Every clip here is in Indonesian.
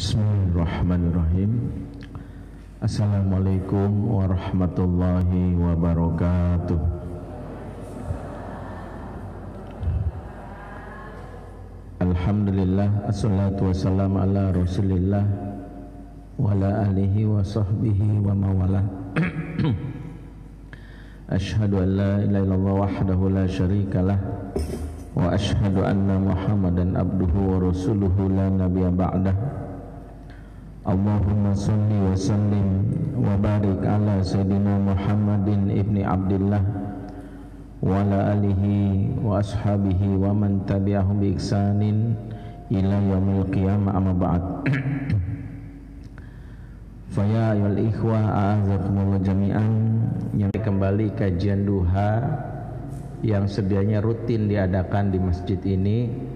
Bismillahirrahmanirrahim. Assalamualaikum warahmatullahi wabarakatuh. Alhamdulillah, assalatu wassalamu ala rasulillah wa ala alihi wa sahbihi wa mawala. Ashhadu an la ilaha illallah wahdahu la syarikalah wa ashhadu anna muhammadan abduhu wa rasuluhu la nabiyya ba'dah. Allahumma salli wa sallim wa barik ala sayyidina Muhammadin ibni Abdillah wa ala alihi wa ashabihi wa man tabi'ahum bi ihsanin ila yaumil qiyamah, amma ba'd. Faya ayyuhal ikhwah a'azakumullah jami'an, yang kembali kajian duha yang sedianya rutin diadakan di masjid ini.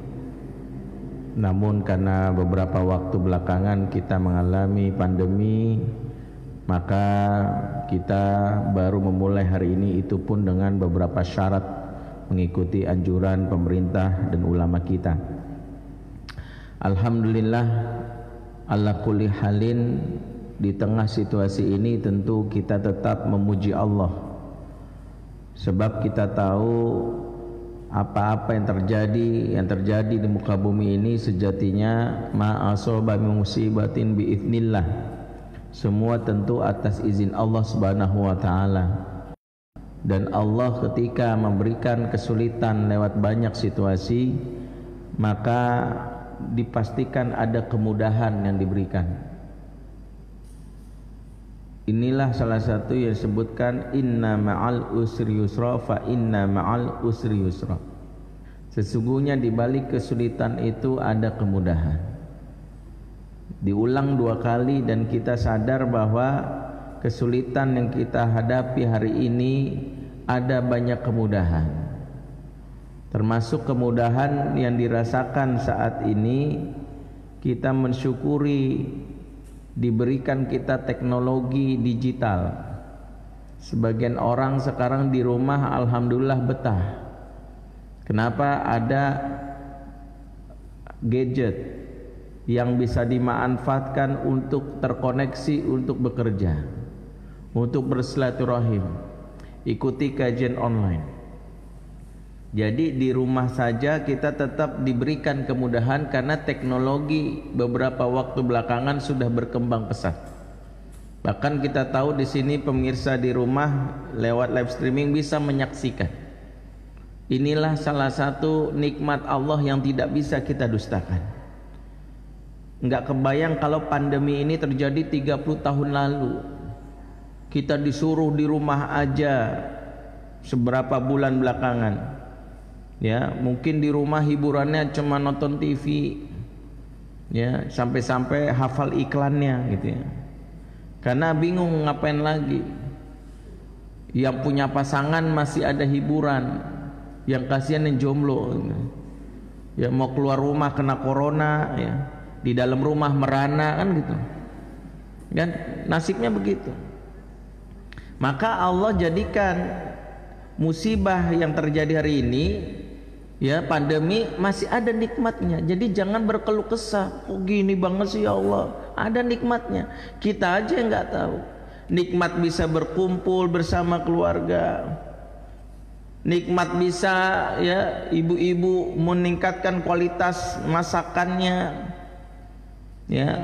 Namun karena beberapa waktu belakangan kita mengalami pandemi, maka kita baru memulai hari ini, itu pun dengan beberapa syarat mengikuti anjuran pemerintah dan ulama kita. Alhamdulillah ala kulli halin, di tengah situasi ini tentu kita tetap memuji Allah, sebab kita tahu apa-apa yang terjadi di muka bumi ini sejatinya ma'asoba min musibatin biiznillah, semua tentu atas izin Allah Subhanahu wa taala. Dan Allah ketika memberikan kesulitan lewat banyak situasi, maka dipastikan ada kemudahan yang diberikan. Inilah salah satu yang disebutkan inna ma'al usri yusra fa inna ma'al usri yusra. Sesungguhnya di balik kesulitan itu ada kemudahan. Diulang 2 kali dan kita sadar bahwa kesulitan yang kita hadapi hari ini ada banyak kemudahan. Termasuk kemudahan yang dirasakan saat ini, kita mensyukuri diberikan kita teknologi digital. Sebagian orang sekarang di rumah alhamdulillah betah. Kenapa? Ada gadget yang bisa dimanfaatkan untuk terkoneksi, untuk bekerja, untuk bersilaturahim, ikuti kajian online. Jadi di rumah saja kita tetap diberikan kemudahan karena teknologi beberapa waktu belakangan sudah berkembang pesat. Bahkan kita tahu di sini pemirsa di rumah lewat live streaming bisa menyaksikan. Inilah salah satu nikmat Allah yang tidak bisa kita dustakan. Enggak kebayang kalau pandemi ini terjadi 30 tahun lalu. Kita disuruh di rumah aja seberapa bulan belakangan. Ya, mungkin di rumah hiburannya cuma nonton TV, ya, sampai-sampai hafal iklannya gitu ya. Karena bingung ngapain lagi. Yang punya pasangan masih ada hiburan, yang kasihan yang jomblo, ya mau keluar rumah kena corona, ya, di dalam rumah merana kan gitu. Dan nasibnya begitu. Maka Allah jadikan musibah yang terjadi hari ini, ya, pandemi, masih ada nikmatnya. Jadi jangan berkeluh kesah, oh gini banget sih ya Allah. Ada nikmatnya, kita aja nggak tahu. Nikmat bisa berkumpul bersama keluarga, nikmat bisa, ya, ibu-ibu meningkatkan kualitas masakannya, ya,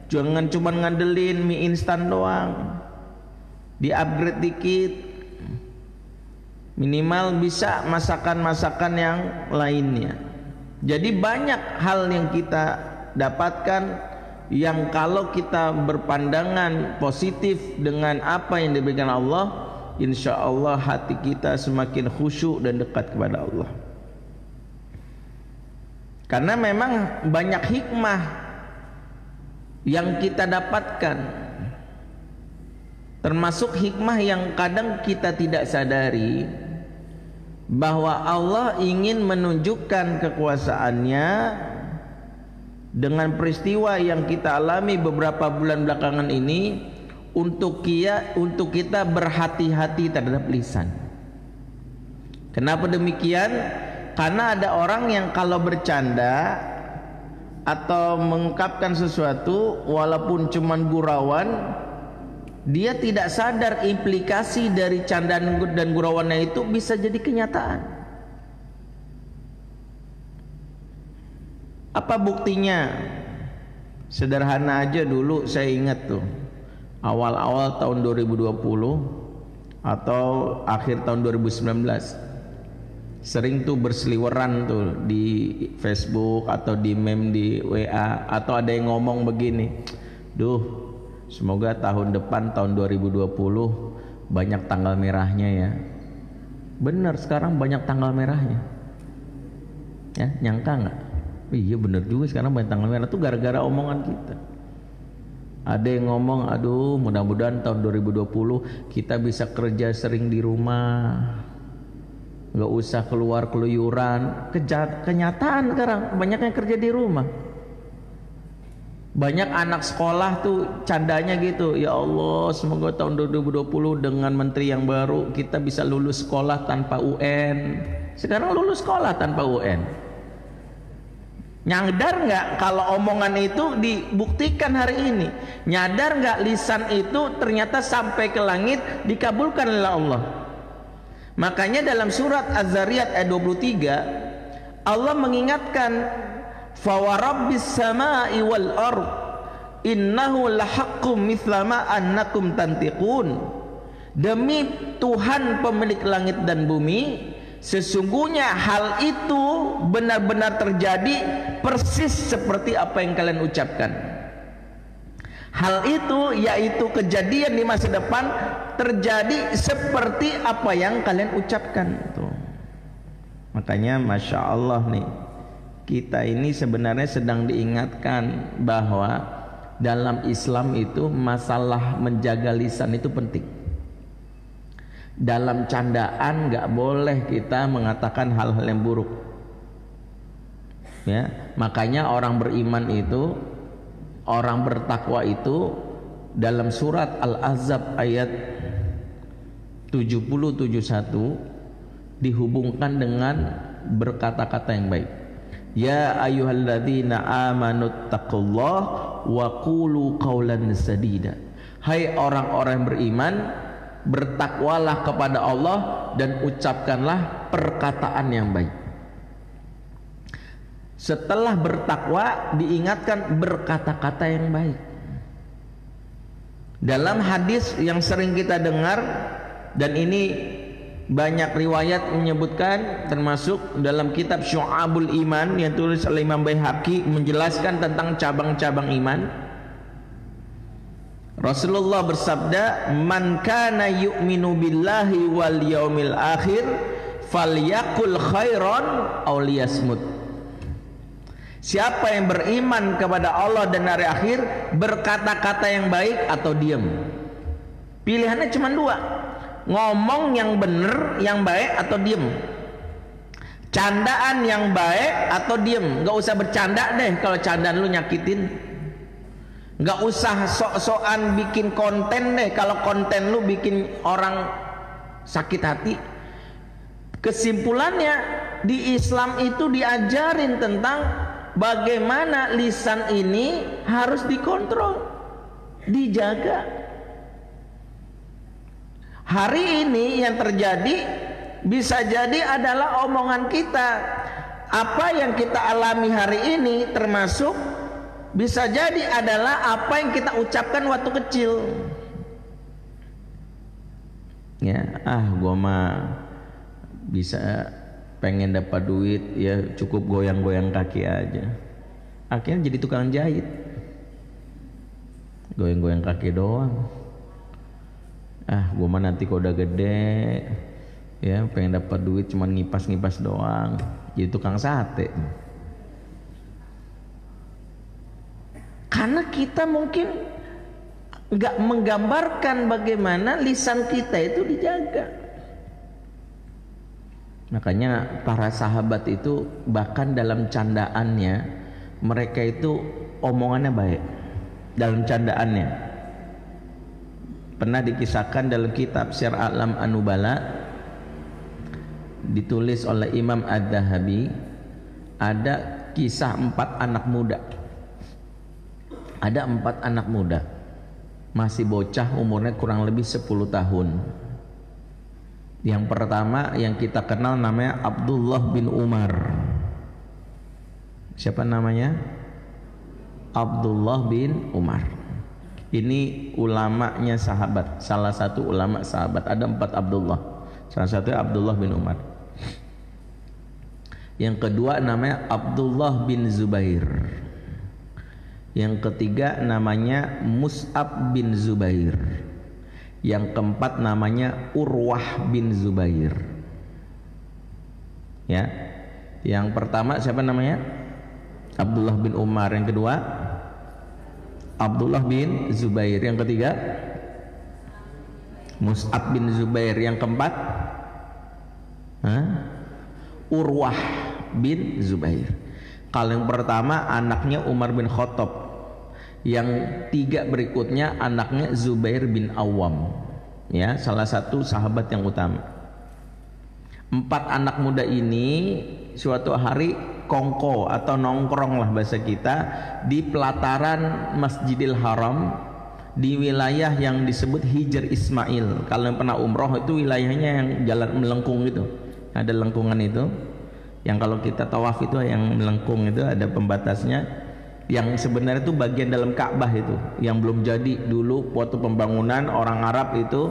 jangan cuma ngandelin mie instan doang, di upgrade dikit, minimal bisa masakan-masakan yang lainnya. Jadi banyak hal yang kita dapatkan yang kalau kita berpandangan positif dengan apa yang diberikan Allah, insya Allah hati kita semakin khusyuk dan dekat kepada Allah. Karena memang banyak hikmah yang kita dapatkan, termasuk hikmah yang kadang kita tidak sadari, bahwa Allah ingin menunjukkan kekuasaannya dengan peristiwa yang kita alami beberapa bulan belakangan ini, untuk kita berhati-hati terhadap lisan. Kenapa demikian? Karena ada orang yang kalau bercanda atau mengungkapkan sesuatu walaupun cuman gurauan, dia tidak sadar implikasi dari candaan dan gurauannya itu bisa jadi kenyataan. Apa buktinya? Sederhana aja, dulu saya ingat tuh, awal-awal tahun 2020 atau akhir tahun 2019, sering tuh berseliweran tuh di Facebook atau di meme di WA, atau ada yang ngomong begini, duh, semoga tahun depan tahun 2020 banyak tanggal merahnya ya. Bener, sekarang banyak tanggal merahnya. Ya, nyangka nggak? Iya bener juga, sekarang banyak tanggal merah tuh gara-gara omongan kita. Ada yang ngomong, aduh mudah-mudahan tahun 2020 kita bisa kerja sering di rumah, nggak usah keluar keluyuran. Kenyataan sekarang banyak yang kerja di rumah. Banyak anak sekolah tuh candanya gitu, ya Allah semoga tahun 2020 dengan menteri yang baru kita bisa lulus sekolah tanpa UN. Sekarang lulus sekolah tanpa UN. Nyadar nggak kalau omongan itu dibuktikan hari ini? Nyadar nggak lisan itu ternyata sampai ke langit dikabulkan oleh Allah? Makanya dalam surat Az-Zariyat ayat 23 Allah mengingatkan, fawarabbis samai wal ard innahu lahaqqum mithla ma annakum tantiqun. Demi Tuhan pemilik langit dan bumi, sesungguhnya hal itu benar-benar terjadi persis seperti apa yang kalian ucapkan. Hal itu yaitu kejadian di masa depan terjadi seperti apa yang kalian ucapkan. Tuh. Makanya Masya Allah nih, kita ini sebenarnya sedang diingatkan bahwa dalam Islam itu masalah menjaga lisan itu penting. Dalam candaan nggak boleh kita mengatakan hal-hal yang buruk. Ya, makanya orang beriman itu, orang bertakwa itu dalam surat Al-Ahzab ayat 70-71 dihubungkan dengan berkata-kata yang baik. Ya ayyuhalladzina amanu taqullaha wa qulu qawlan sadida. Hai orang-orang yang beriman, bertakwalah kepada Allah dan ucapkanlah perkataan yang baik. Setelah bertakwa diingatkan berkata-kata yang baik. Dalam hadis yang sering kita dengar, dan ini banyak riwayat menyebutkan, termasuk dalam kitab Syu'abul Iman yang tulis oleh Imam Baihaqi menjelaskan tentang cabang-cabang iman. Rasulullah bersabda, man kana yu'minu billahi wal yaumil akhir falyaqul khairan aw liyasmut. Siapa yang beriman kepada Allah dan hari akhir, berkata-kata yang baik atau diam. Pilihannya cuma dua, ngomong yang benar, yang baik atau diam. Candaan yang baik atau diam. Gak usah bercanda deh kalau candaan lu nyakitin. Gak usah sok-sokan bikin konten deh kalau konten lu bikin orang sakit hati. Kesimpulannya, di Islam itu diajarin tentang bagaimana lisan ini harus dikontrol, dijaga. Hari ini yang terjadi bisa jadi adalah omongan kita. Apa yang kita alami hari ini termasuk bisa jadi adalah apa yang kita ucapkan waktu kecil. Ya, gua mah bisa pengen dapat duit ya cukup goyang-goyang kaki aja. Akhirnya jadi tukang jahit, goyang-goyang kaki doang. Gua mah nanti kalau udah gede ya pengen dapat duit cuman ngipas-ngipas doang, jadi tukang sate. Karena kita mungkin nggak menggambarkan bagaimana lisan kita itu dijaga. Makanya para sahabat itu bahkan dalam candaannya mereka itu omongannya baik. Dalam candaannya pernah dikisahkan dalam kitab Syiar A'lam An-Nubala, ditulis oleh Imam Ad-Dhahabi, ada kisah 4 anak muda. Ada 4 anak muda, masih bocah, umurnya kurang lebih 10 tahun. Yang pertama yang kita kenal namanya Abdullah bin Umar. Siapa namanya? Abdullah bin Umar. Ini ulamanya sahabat, salah satu ulama sahabat. Ada 4 Abdullah, salah satunya Abdullah bin Umar. Yang kedua namanya Abdullah bin Zubair. Yang ketiga namanya Mus'ab bin Zubair. Yang keempat namanya Urwah bin Zubair. Ya. Yang pertama siapa namanya? Abdullah bin Umar. Yang kedua Abdullah bin Zubair. Yang ketiga Mus'ab bin Zubair. Yang keempat Urwah bin Zubair. Kalau yang pertama anaknya Umar bin Khattab, yang 3 berikutnya anaknya Zubair bin Awam, ya, salah satu sahabat yang utama. 4 anak muda ini suatu hari kongko atau nongkrong lah bahasa kita di pelataran Masjidil Haram di wilayah yang disebut Hijr Ismail. Kalau yang pernah umroh itu wilayahnya yang jalan melengkung itu, ada lengkungan itu. Yang kalau kita tawaf itu yang melengkung itu ada pembatasnya, yang sebenarnya itu bagian dalam Ka'bah itu yang belum jadi dulu waktu pembangunan. Orang Arab itu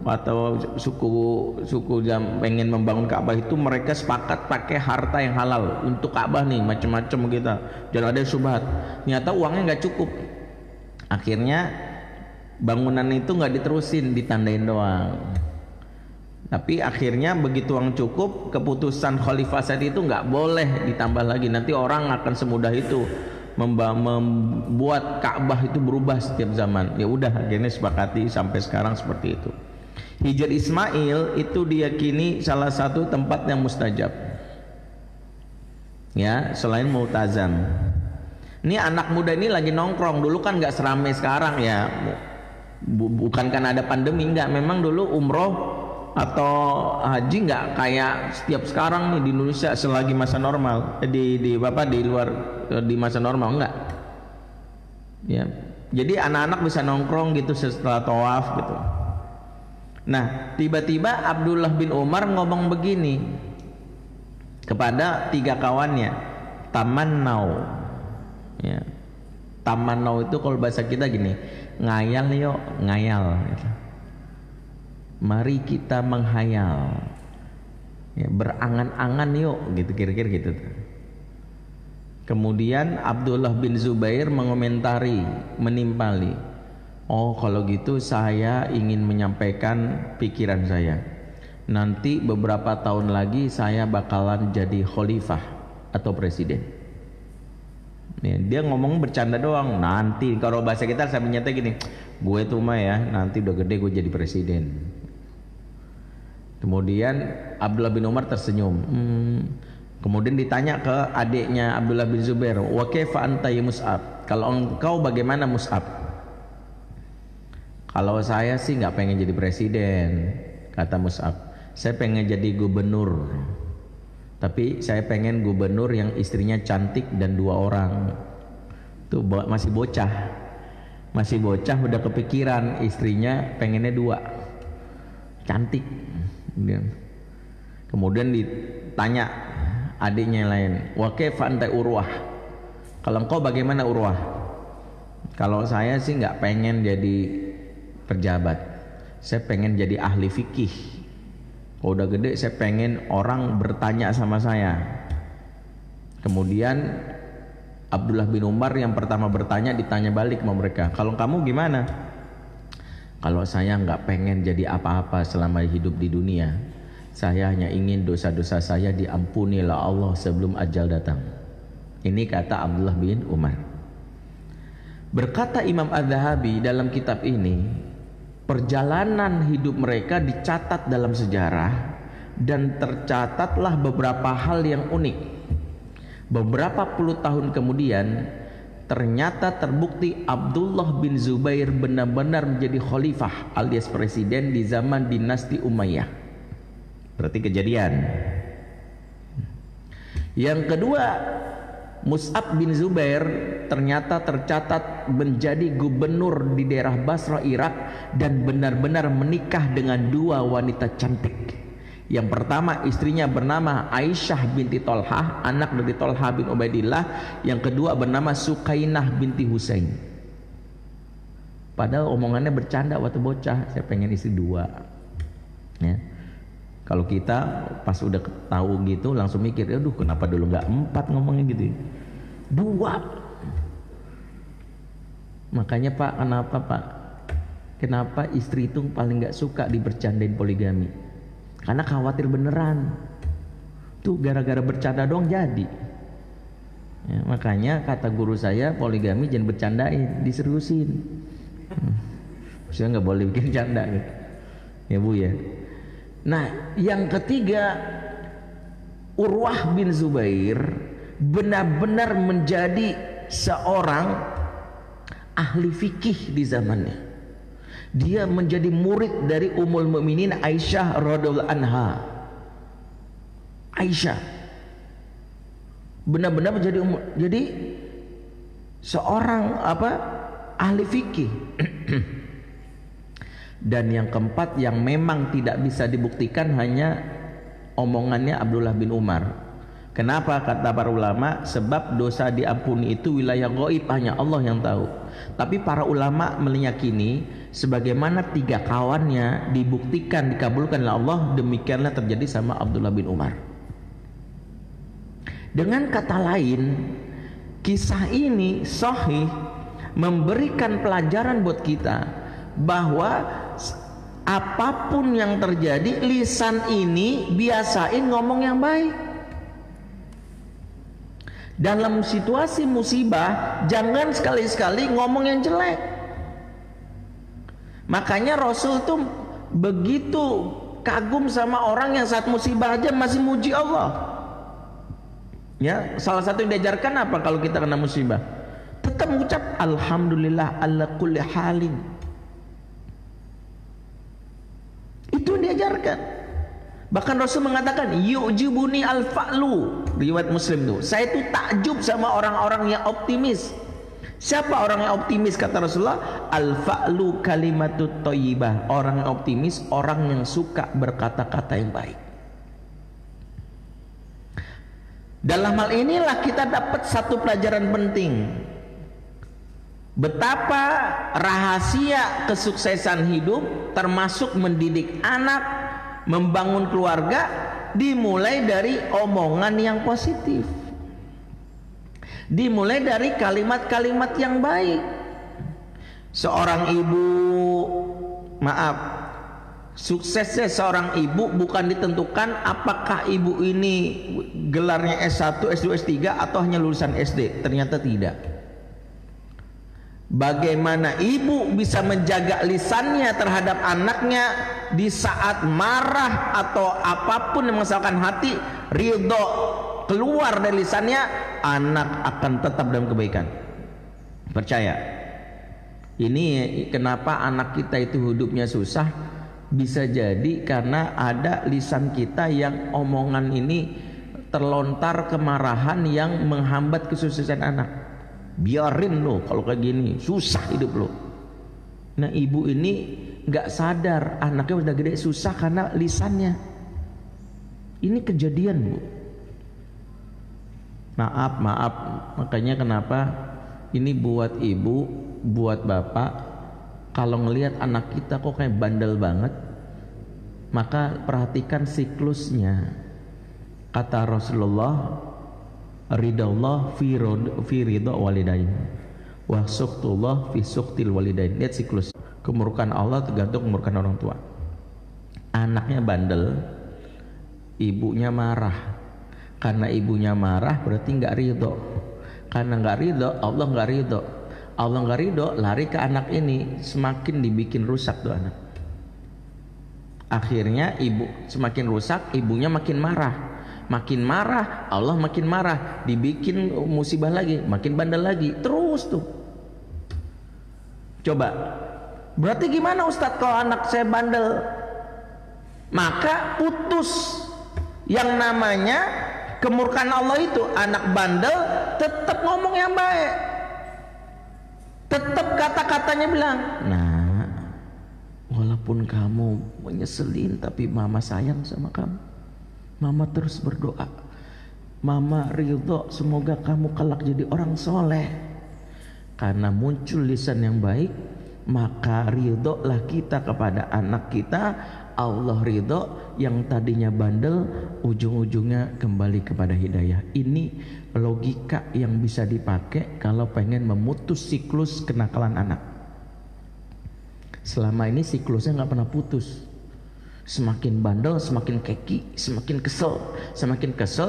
atau suku yang pengen membangun Ka'bah itu mereka sepakat pakai harta yang halal untuk Ka'bah nih, macam-macam kita, jangan ada subhat. Ternyata uangnya nggak cukup, akhirnya bangunan itu nggak diterusin, ditandain doang. Tapi akhirnya begitu uang cukup, keputusan Khalifah saat itu nggak boleh ditambah lagi, nanti orang akan semudah itu membuat Ka'bah itu berubah setiap zaman. Ya udah, akhirnya sepakati sampai sekarang seperti itu. Hijr Ismail itu diyakini salah satu tempat yang mustajab, ya, selain Multazam. Ini anak muda ini lagi nongkrong, dulu kan nggak seramai sekarang ya, bukan karena ada pandemi, nggak, memang dulu umroh atau haji nggak kayak setiap sekarang nih di Indonesia selagi masa normal, di luar di masa normal, enggak, ya. Jadi anak-anak bisa nongkrong gitu setelah tawaf gitu. Nah, tiba-tiba Abdullah bin Umar ngomong begini kepada 3 kawannya, tamannau, ya. Tamannau itu kalau bahasa kita gini, ngayal yuk, ngayal gitu. Mari kita menghayal, ya, berangan-angan yuk, gitu, kira-kira gitu. Kemudian Abdullah bin Zubair mengomentari, menimpali, oh kalau gitu saya ingin menyampaikan pikiran saya, nanti beberapa tahun lagi saya bakalan jadi khalifah atau presiden. Ya, dia ngomong bercanda doang, nanti kalau bahasa kita saya menyata gini, gue tuh mah ya nanti udah gede gue jadi presiden. Kemudian Abdullah bin Umar tersenyum. Kemudian ditanya ke adiknya Abdullah bin Zubair, wa kaifa anta ya Mus'ab, kalau engkau bagaimana Mus'ab? Kalau saya sih nggak pengen jadi presiden, kata Mus'ab, saya pengen jadi gubernur, tapi saya pengen gubernur yang istrinya cantik dan 2 orang. Tuh masih bocah udah kepikiran istrinya pengennya 2 cantik. Kemudian ditanya adiknya yang lain, wa kaifa anta Urwah, kalau engkau bagaimana Urwah? Kalau saya sih nggak pengen jadi pejabat, saya pengen jadi ahli fikih. Kalau udah gede saya pengen orang bertanya sama saya. Kemudian Abdullah bin Umar yang pertama bertanya ditanya balik sama mereka, kalau kamu gimana? Kalau saya nggak pengen jadi apa-apa selama hidup di dunia, saya hanya ingin dosa-dosa saya diampuni oleh Allah sebelum ajal datang. Ini kata Abdullah bin Umar. Berkata Imam Az-Zahabi dalam kitab ini, perjalanan hidup mereka dicatat dalam sejarah dan tercatatlah beberapa hal yang unik. Beberapa puluh tahun kemudian ternyata terbukti Abdullah bin Zubair benar-benar menjadi khalifah alias presiden di zaman dinasti Umayyah. Berarti kejadian. Yang kedua, Mus'ab bin Zubair ternyata tercatat menjadi gubernur di daerah Basra, Irak, dan benar-benar menikah dengan dua wanita cantik. Yang pertama istrinya bernama Aisyah binti Tolhah, anak dari Tolhah bin Ubaidillah. Yang kedua bernama Sukainah binti Husain. Padahal omongannya bercanda waktu bocah, saya pengen istri dua. Ya. Kalau kita pas udah tahu gitu langsung mikir, aduh kenapa dulu nggak 4 ngomongnya gitu. 2. Makanya Pak, kenapa Pak? Kenapa istri itu paling nggak suka dibercandain poligami? Karena khawatir beneran. Tuh gara-gara bercanda dong jadi. Ya, makanya kata guru saya, poligami jangan bercandain, diseriusin. Saya nggak boleh bikin canda gitu. Ya Bu ya. Nah, yang ketiga, Urwah bin Zubair benar-benar menjadi seorang ahli fikih di zamannya. Dia menjadi murid dari Ummul Mukminin Aisyah radhiyallahu anha. Aisyah benar-benar jadi seorang ahli fikih. Dan yang keempat yang memang tidak bisa dibuktikan hanya omongannya Abdullah bin Umar. Kenapa kata para ulama? Sebab dosa diampuni itu wilayah gaib, hanya Allah yang tahu. Tapi para ulama meyakini sebagaimana 3 kawannya dibuktikan dikabulkan oleh Allah, demikianlah terjadi sama Abdullah bin Umar. Dengan kata lain, kisah ini sahih memberikan pelajaran buat kita bahwa apapun yang terjadi, lisan ini biasain ngomong yang baik. Dalam situasi musibah jangan sekali-sekali ngomong yang jelek. Makanya Rasul tuh begitu kagum sama orang yang saat musibah aja masih muji Allah. Ya, salah satu yang diajarkan apa kalau kita kena musibah? Tetap mengucap alhamdulillah ala kulli halin. Itu yang diajarkan. Bahkan Rasul mengatakan yu'jibuni al-fa'lu, riwayat Muslim tuh, saya itu takjub sama orang-orang yang optimis. Siapa orang yang optimis? Kata Rasulullah, al-fa'lu kalimatut thayyibah. Orang yang optimis, orang yang suka berkata-kata yang baik. Dalam hal inilah kita dapat satu pelajaran penting, betapa rahasia kesuksesan hidup termasuk mendidik anak, membangun keluarga, dimulai dari omongan yang positif, dimulai dari kalimat-kalimat yang baik. Seorang ibu, suksesnya seorang ibu bukan ditentukan apakah ibu ini gelarnya S1, S2, S3 atau hanya lulusan SD. Ternyata tidak. Bagaimana ibu bisa menjaga lisannya terhadap anaknya di saat marah atau apapun yang mengesalkan hati, ridho keluar dari lisannya, anak akan tetap dalam kebaikan. Percaya. Ini kenapa anak kita itu hidupnya susah, bisa jadi karena ada lisan kita yang omongan ini terlontar kemarahan yang menghambat kesuksesan anak. Biarin lo kalau kayak gini susah hidup lo. Nah ibu ini nggak sadar anaknya udah gede susah karena lisannya. Ini kejadian Bu. Maaf, makanya kenapa ini buat ibu, buat bapak, kalau ngelihat anak kita kok kayak bandel banget, maka perhatikan siklusnya. Kata Rasulullah, ridallah fi ridha walidain wa suqtullah fi suqtil walidain. Lihat siklus. Kemurkaan Allah tergantung kemurkaan orang tua. Anaknya bandel, ibunya marah. Karena ibunya marah berarti nggak ridho. Karena nggak ridho, Allah nggak ridho. Allah nggak ridho, lari ke anak ini, semakin dibikin rusak tuh anak. Akhirnya ibu semakin rusak, ibunya makin marah. Makin marah, Allah makin marah, dibikin musibah lagi, makin bandel lagi, terus tuh. Coba, berarti gimana Ustadz kalau anak saya bandel? Maka putus yang namanya kemurkaan Allah itu. Anak bandel tetap ngomong yang baik. Tetap kata-katanya bilang, nah, walaupun kamu menyeselin, tapi mama sayang sama kamu. Mama terus berdoa, mama ridho semoga kamu kelak jadi orang soleh. Karena muncul lisan yang baik, maka ridholah kita kepada anak kita. Allah ridho, yang tadinya bandel ujung-ujungnya kembali kepada hidayah. Ini logika yang bisa dipakai kalau pengen memutus siklus kenakalan anak. Selama ini siklusnya nggak pernah putus. Semakin bandel, semakin keki, semakin kesel,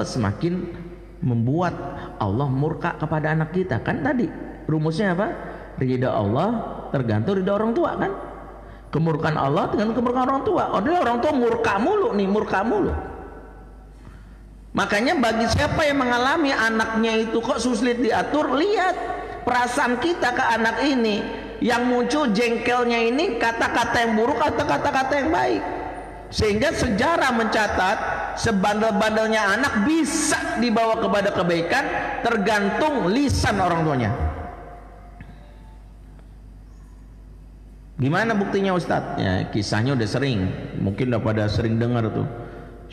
semakin membuat Allah murka kepada anak kita. Kan tadi rumusnya apa? Ridha Allah tergantung ridha orang tua kan? Kemurkaan Allah dengan kemurkaan orang tua. Orang tua murka mulu. Makanya bagi siapa yang mengalami anaknya itu kok sulit diatur, lihat perasaan kita ke anak ini. Yang muncul jengkelnya ini kata-kata yang buruk atau kata-kata yang baik. Sehingga sejarah mencatat sebandel-bandelnya anak bisa dibawa kepada kebaikan tergantung lisan orang tuanya. Gimana buktinya Ustadz? Ya, kisahnya udah sering, mungkin udah pada sering dengar tuh.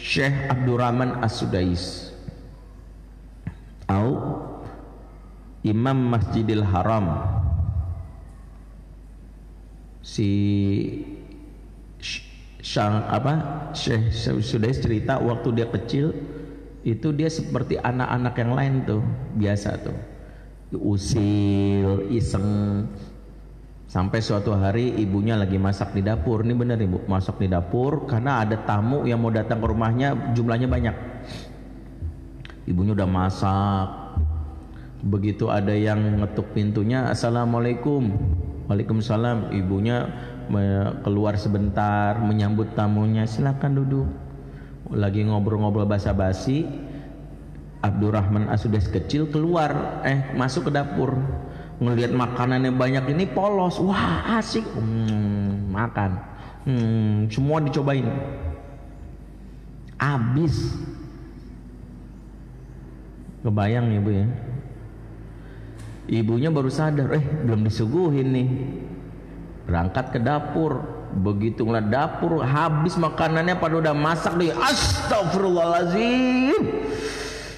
Syekh Abdurrahman As-Sudais, atau Imam Masjidil Haram, si Syekh Sudais cerita waktu dia kecil itu dia seperti anak-anak yang lain tuh, biasa tuh, usil, iseng. Sampai suatu hari ibunya lagi masak di dapur. Ini benar ibu, masak di dapur karena ada tamu yang mau datang ke rumahnya, jumlahnya banyak. Ibunya udah masak. Begitu ada yang ngetuk pintunya, assalamualaikum. Waalaikumsalam. Ibunya keluar sebentar menyambut tamunya, silakan duduk. Lagi ngobrol-ngobrol basa-basi, Abdurrahman As-Sudais kecil keluar, masuk ke dapur. Ngelihat makanannya banyak ini polos, wah asik, makan, semua dicobain, habis. Kebayang ibu ya, ibunya baru sadar, belum disuguhin nih, berangkat ke dapur. Begitu ngeliat dapur habis makanannya, pada udah masak nih, astagfirullahaladzim,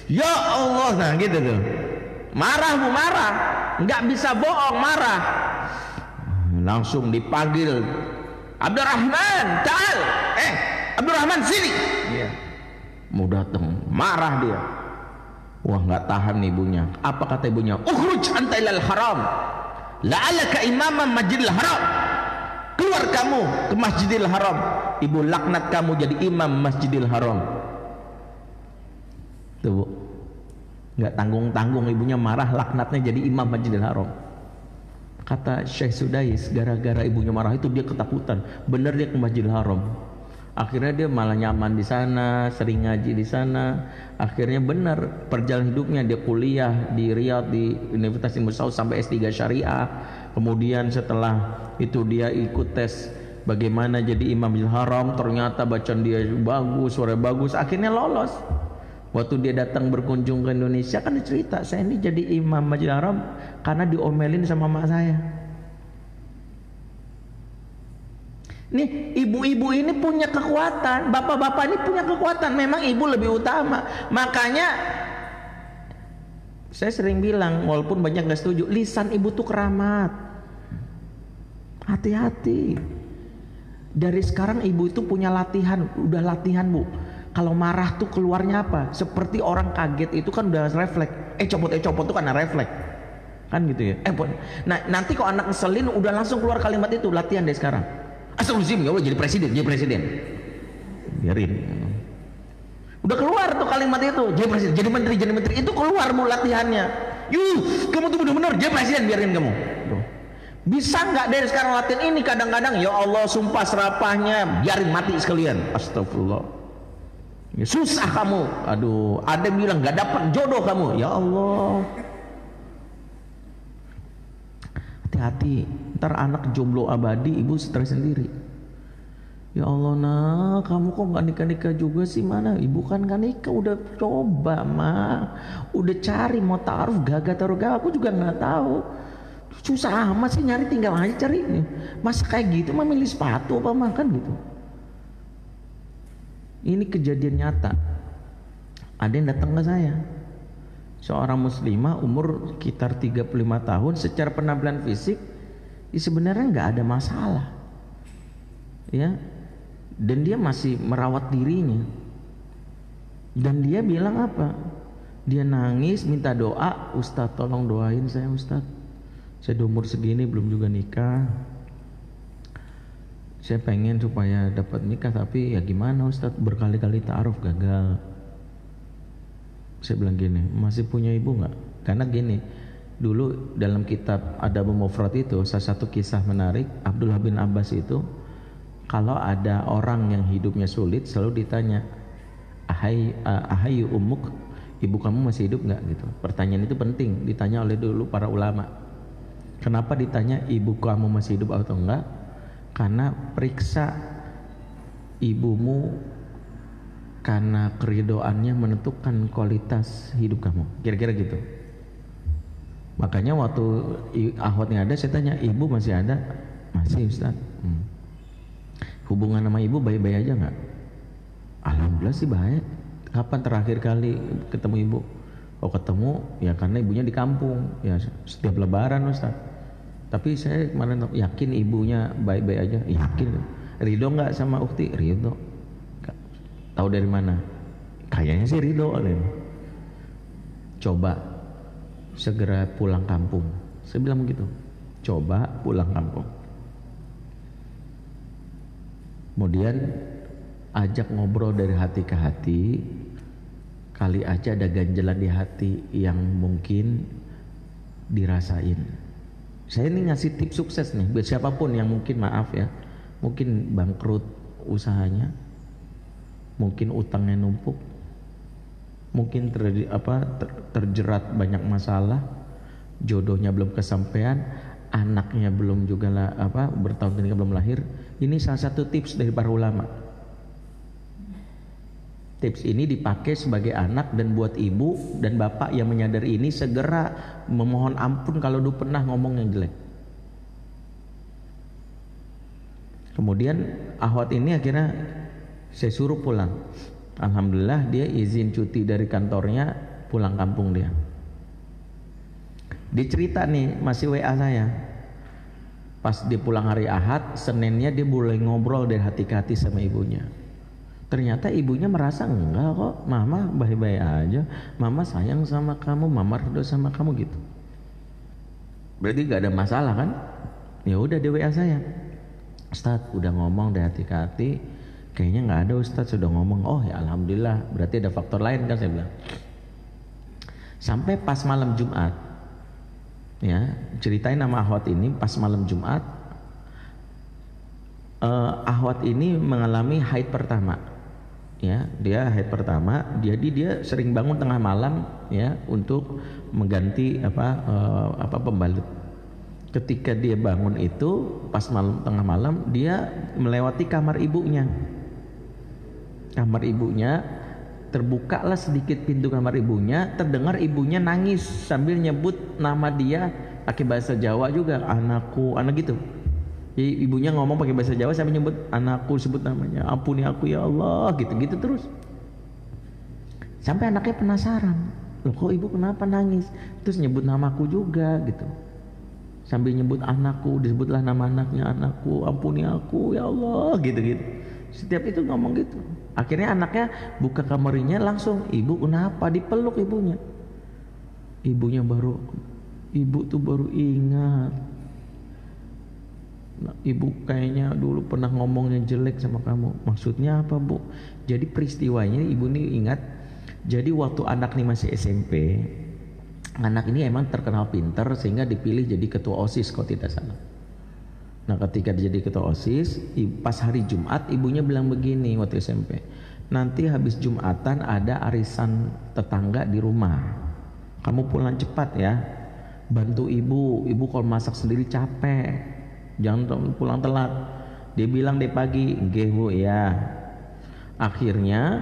ya Allah, nah gitu tuh. Marah bu, marah, nggak bisa bohong, marah. Langsung dipanggil, Abdurrahman, ta'al, Abdurrahman sini. Iya. Mau datang, marah dia. Wah nggak tahan ibunya. Apa kata ibunya? Ukhruj anta ilal haram, la'alaka imaman masjidil haram. Keluar kamu ke Masjidil Haram. Ibu laknat kamu jadi imam Masjidil Haram. Tuh bu, nggak tanggung-tanggung ibunya marah, laknatnya jadi imam Masjidil Haram. Kata Syekh Sudais, gara-gara ibunya marah itu dia ketakutan. Bener dia ke Masjidil Haram. Akhirnya dia malah nyaman di sana, sering ngaji di sana. Akhirnya benar perjalanan hidupnya, dia kuliah di Riyadh di Universitas Ilmu Saud sampai S3 Syariah. Kemudian setelah itu dia ikut tes bagaimana jadi imam Masjidil Haram. Ternyata bacaan dia bagus, suara bagus. Akhirnya lolos. Waktu dia datang berkunjung ke Indonesia kan dia cerita, saya ini jadi imam Masjidil Haram karena diomelin sama mak saya. Nih ibu-ibu ini punya kekuatan, bapak-bapak ini punya kekuatan. Memang ibu lebih utama. Makanya saya sering bilang, walaupun banyak gak setuju, lisan ibu tuh keramat. Hati-hati. Dari sekarang ibu itu punya latihan, udah latihan bu. Kalau marah tuh keluarnya apa? Seperti orang kaget itu kan udah refleks. Copot tuh karena refleks. Kan gitu ya. Nah nanti kalau anak ngeselin udah langsung keluar kalimat itu, latihan dari sekarang. Astagfirullahaladzim, ya Allah jadi presiden. Biarin. Udah keluar tuh kalimat itu, jadi presiden, jadi menteri, itu keluar bu latihannya. Kamu tuh bener-bener jadi presiden, biarin kamu. Tuh. Bisa nggak dari sekarang latihan ini? Kadang-kadang ya Allah sumpah serapahnya, biarin mati sekalian. Astagfirullah. Ya, susah kamu. Aduh, ada yang bilang nggak dapat jodoh kamu. Ya Allah. Hati-hati, ntar anak jomblo abadi, ibu stres sendiri. Ya Allah, nah kamu kok nggak nikah juga sih? Mana ibu kan nggak nikah, udah coba mah, udah cari mau taruh gagal, aku juga nggak tahu. Susah amat sih nyari, tinggal aja cari. Masa kayak gitu mah milih sepatu apa makan gitu. Ini kejadian nyata. Ada yang datang ke saya, seorang muslimah umur sekitar 35 tahun, secara penampilan fisik sebenarnya nggak ada masalah, ya, dan dia masih merawat dirinya. Dan dia bilang apa? Dia nangis minta doa, Ustadz tolong doain saya Ustadz. Saya umur segini belum juga nikah. Saya pengen supaya dapat nikah, tapi ya gimana Ustadz, berkali-kali ta'aruf gagal. Saya bilang gini, masih punya ibu nggak? Karena gini, dulu dalam kitab Adabul Mufrad itu salah satu kisah menarik, Abdullah bin Abbas itu kalau ada orang yang hidupnya sulit selalu ditanya, ahayu umuk, ibu kamu masih hidup nggak gitu. Pertanyaan itu penting, ditanya oleh dulu para ulama. Kenapa ditanya ibu kamu masih hidup atau enggak? Karena periksa ibumu, karena keridoannya menentukan kualitas hidup kamu, kira-kira gitu. Makanya waktu ahwatnya ada, saya tanya, ibu masih ada? Masih Ustaz. Hubungan sama ibu baik-baik aja nggak? Alhamdulillah sih baik. Kapan terakhir kali ketemu ibu? Oh ketemu ya karena ibunya di kampung, ya setiap lebaran Ustaz. Tapi saya kemarin yakin ibunya baik-baik aja, yakin. Ridho nggak sama ukti? Ridho. Tahu dari mana? Kayaknya sih ridho. Coba segera pulang kampung. Saya bilang begitu. Coba pulang kampung. Kemudian ajak ngobrol dari hati ke hati. Kali aja ada ganjelan di hati yang mungkin dirasain. Saya ini ngasih tips sukses nih buat siapapun yang mungkin, maaf ya, mungkin bangkrut usahanya, mungkin utangnya numpuk, mungkin terjerat banyak masalah, jodohnya belum kesampaian, anaknya belum juga bertahun-tahun belum lahir. Ini salah satu tips dari para ulama. Tips ini dipakai sebagai anak dan buat ibu dan bapak yang menyadari ini segera memohon ampun kalau dulu pernah ngomong yang jelek. Kemudian ahwat ini akhirnya saya suruh pulang. Alhamdulillah dia izin cuti dari kantornya, pulang kampung dia. Dia cerita nih, masih WA saya. Pas dia pulang hari Ahad, Seninnya dia boleh ngobrol dari hati ke hati sama ibunya. Ternyata ibunya merasa enggak kok, mama baik-baik aja, mama sayang sama kamu, mama ridho sama kamu gitu. Berarti gak ada masalah kan? Ya udah dia WA saya, Ustadz udah ngomong dari hati ke hati, kayaknya nggak ada Ustadz sudah ngomong. Oh ya alhamdulillah, berarti ada faktor lain kan, saya bilang. Sampai pas malam Jumat, ya ceritain nama ahwat ini, pas malam Jumat, ahwat ini mengalami haid pertama. Ya, dia haid pertama, jadi dia sering bangun tengah malam ya untuk mengganti pembalut. Ketika dia bangun itu pas tengah malam, dia melewati kamar ibunya. Kamar ibunya, terbukalah sedikit pintu kamar ibunya, terdengar ibunya nangis sambil nyebut nama dia pakai bahasa Jawa juga, anakku, anak gitu. Jadi ibunya ngomong pakai bahasa Jawa sampai nyebut anakku, sebut namanya, ampuni aku ya Allah, gitu-gitu terus. Sampai anaknya penasaran, loh kok ibu kenapa nangis? Terus nyebut namaku juga gitu. Sambil nyebut anakku, disebutlah nama anaknya, anakku, ampuni aku ya Allah, gitu-gitu. Setiap itu ngomong gitu. Akhirnya anaknya buka kamarnya langsung, ibu kenapa? Dipeluk ibunya. Ibu tuh baru ingat. Nah, ibu kayaknya dulu pernah ngomongnya jelek sama kamu. Maksudnya apa bu? Jadi peristiwanya ibu ini ingat. Jadi waktu anak ini masih SMP, anak ini emang terkenal pintar sehingga dipilih jadi ketua OSIS kalau tidak salah. Nah ketika dia jadi ketua OSIS, pas hari Jumat ibunya bilang begini waktu SMP, nanti habis Jumatan ada arisan tetangga di rumah, kamu pulang cepat ya, bantu ibu kalau masak sendiri capek, jangan pulang telat. Dia bilang di pagi, nggih bu ya. Akhirnya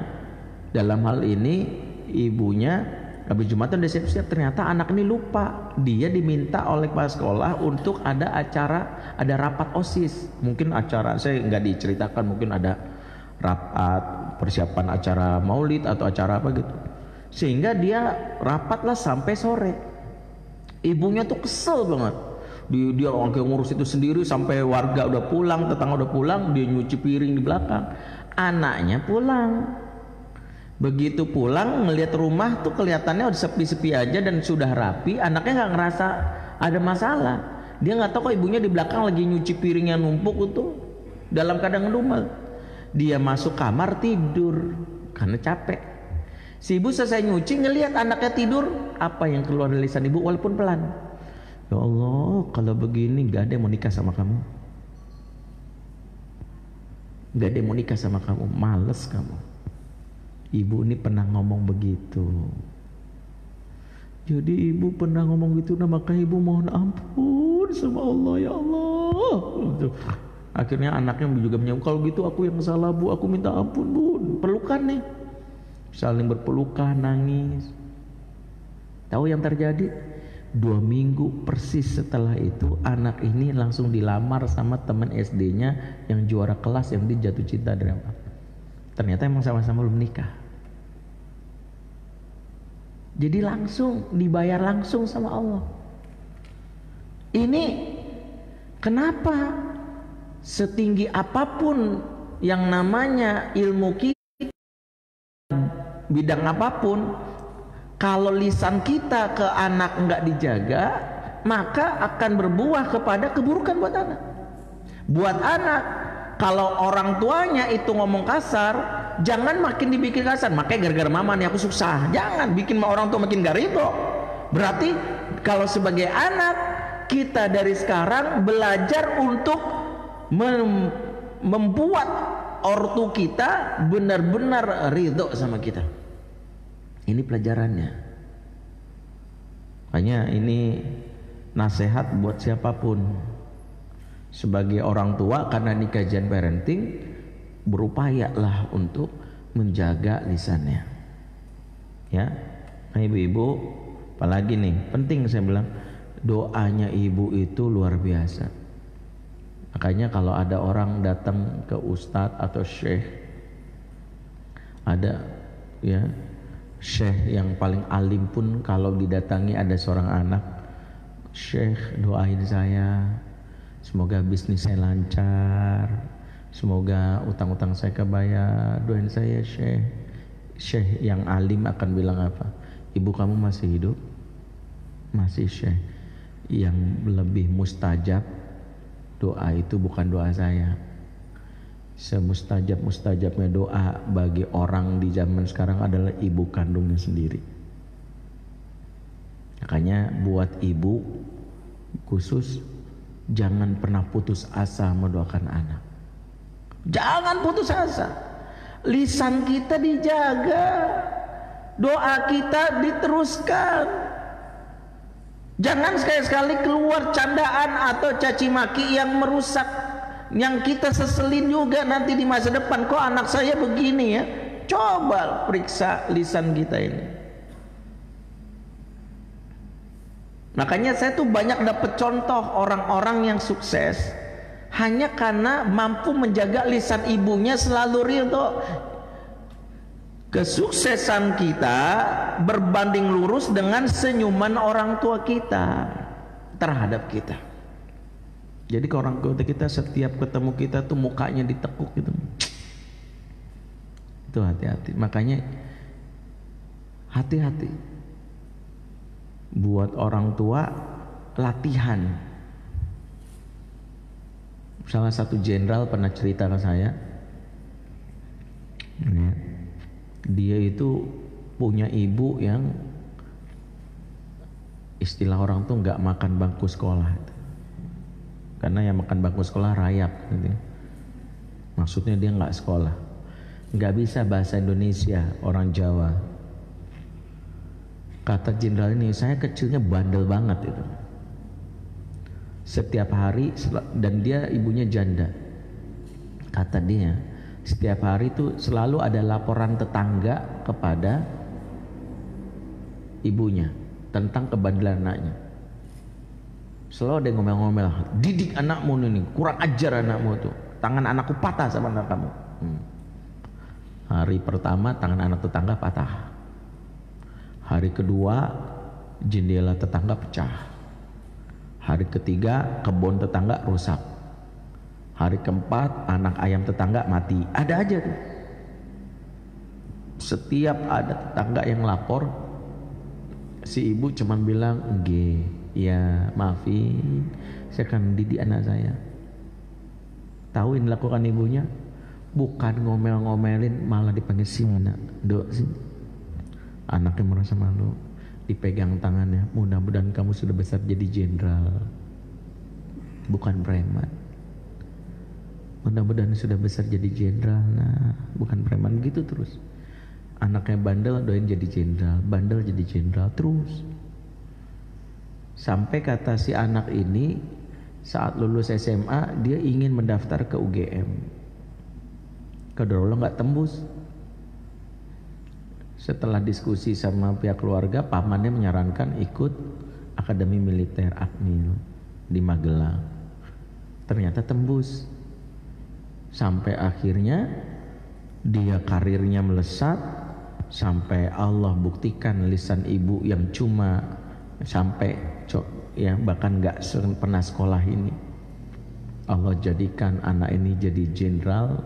dalam hal ini ibunya habis Jumatan udah siap-siap, ternyata anak ini lupa. Dia diminta oleh kepala sekolah untuk ada acara, ada rapat OSIS. Mungkin acara, saya nggak diceritakan, mungkin ada rapat persiapan acara maulid atau acara apa gitu. Sehingga dia rapatlah sampai sore. Ibunya tuh kesel banget. Dia ngurus itu sendiri sampai warga udah pulang, tetangga udah pulang, dia nyuci piring di belakang. Anaknya pulang. Begitu pulang ngelihat rumah tuh kelihatannya udah sepi-sepi aja dan sudah rapi, anaknya nggak ngerasa ada masalah. Dia nggak tahu kok ibunya di belakang lagi nyuci piring yang numpuk itu dalam keadaan ngedumel. Dia masuk kamar tidur karena capek. Si ibu selesai nyuci ngelihat anaknya tidur, apa yang keluar dari lisan ibu walaupun pelan? Ya Allah, kalau begini nggak ada yang mau nikah sama kamu. Nggak ada yang mau nikah sama kamu, males kamu. Ibu ini pernah ngomong begitu. Jadi ibu pernah ngomong gitu, nah maka ibu mohon ampun sama Allah, ya Allah. Akhirnya anaknya juga menyambut, kalau gitu aku yang salah bu, aku minta ampun bu. Pelukan nih, saling berpelukan, nangis. Tahu yang terjadi? 2 minggu persis setelah itu anak ini langsung dilamar sama teman SD-nya yang juara kelas, yang dia jatuh cinta dari awal. Ternyata emang sama-sama belum nikah. Jadi langsung dibayar langsung sama Allah. Ini kenapa setinggi apapun yang namanya ilmu kita, bidang apapun, kalau lisan kita ke anak enggak dijaga, maka akan berbuah kepada keburukan buat anak. Buat anak, kalau orang tuanya itu ngomong kasar, jangan makin dibikin kasar. Makanya gara-gara mama nih aku susah. Jangan bikin orang tua makin gak ridho. Berarti kalau sebagai anak, kita dari sekarang belajar untuk membuat ortu kita benar-benar ridho sama kita. Ini pelajarannya. Makanya ini nasihat buat siapapun. Sebagai orang tua, karena ini kajian parenting, berupayalah untuk menjaga lisannya. Ya, nah ibu-ibu, apalagi nih penting saya bilang, doanya ibu itu luar biasa. Makanya kalau ada orang datang ke ustadz atau syekh, ada ya syekh yang paling alim pun kalau didatangi ada seorang anak, syekh doain saya, semoga bisnis saya lancar, semoga utang-utang saya kebayar, doain saya syekh. Syekh yang alim akan bilang apa? Ibu kamu masih hidup? Masih syekh. Yang lebih mustajab doa itu bukan doa saya. Semustajab-mustajabnya doa bagi orang di zaman sekarang adalah ibu kandungnya sendiri. Makanya buat ibu khusus, jangan pernah putus asa mendoakan anak. Jangan putus asa. Lisan kita dijaga, doa kita diteruskan. Jangan sekali-sekali keluar candaan atau caci maki yang merusak, yang kita seselin juga nanti di masa depan. Kok anak saya begini ya? Coba periksa lisan kita ini. Makanya saya tuh banyak dapat contoh orang-orang yang sukses hanya karena mampu menjaga lisan ibunya selalu ridho. Kesuksesan kita berbanding lurus dengan senyuman orang tua kita terhadap kita. Jadi ke orang tua kita setiap ketemu kita tuh mukanya ditekuk gitu. Itu hati-hati. Makanya hati-hati. Buat orang tua latihan. Salah satu jenderal pernah cerita ke saya, dia itu punya ibu yang istilah orang tuh nggak makan bangku sekolah, karena yang makan bangku sekolah rayap gitu. Maksudnya dia nggak sekolah, nggak bisa bahasa Indonesia, orang Jawa. Kata jenderal ini, saya kecilnya bandel banget itu. Setiap hari, dan dia ibunya janda. Kata dia, setiap hari itu selalu ada laporan tetangga kepada ibunya tentang kebandelan anaknya. Selalu ada yang ngomel-ngomel, didik anakmu ini, kurang ajar anakmu tuh, tangan anakku patah sama anak kamu. Hari pertama tangan anak tetangga patah, hari kedua jendela tetangga pecah, hari ketiga kebun tetangga rusak, hari keempat anak ayam tetangga mati. Ada aja tuh. Setiap ada tetangga yang lapor, si ibu cuman bilang, "Nggih, ya maafin, saya akan didik anak saya." Tahu yang dilakukan ibunya? Bukan ngomel-ngomelin, malah dipanggil sini nak, dok sini. Anaknya merasa malu, dipegang tangannya, mudah-mudahan kamu sudah besar jadi jenderal, bukan preman. Mudah-mudahan sudah besar jadi jenderal, nah bukan preman. Gitu terus. Anaknya bandel, doain jadi jenderal, bandel jadi jenderal terus. Sampai kata si anak ini, saat lulus SMA dia ingin mendaftar ke UGM. Qadarullah nggak tembus. Setelah diskusi sama pihak keluarga, pamannya menyarankan ikut Akademi Militer Akmil di Magelang. Ternyata tembus. Sampai akhirnya dia karirnya melesat, sampai Allah buktikan lisan ibu yang cuma sampai ya bahkan nggak pernah sekolah ini, Allah jadikan anak ini jadi jenderal,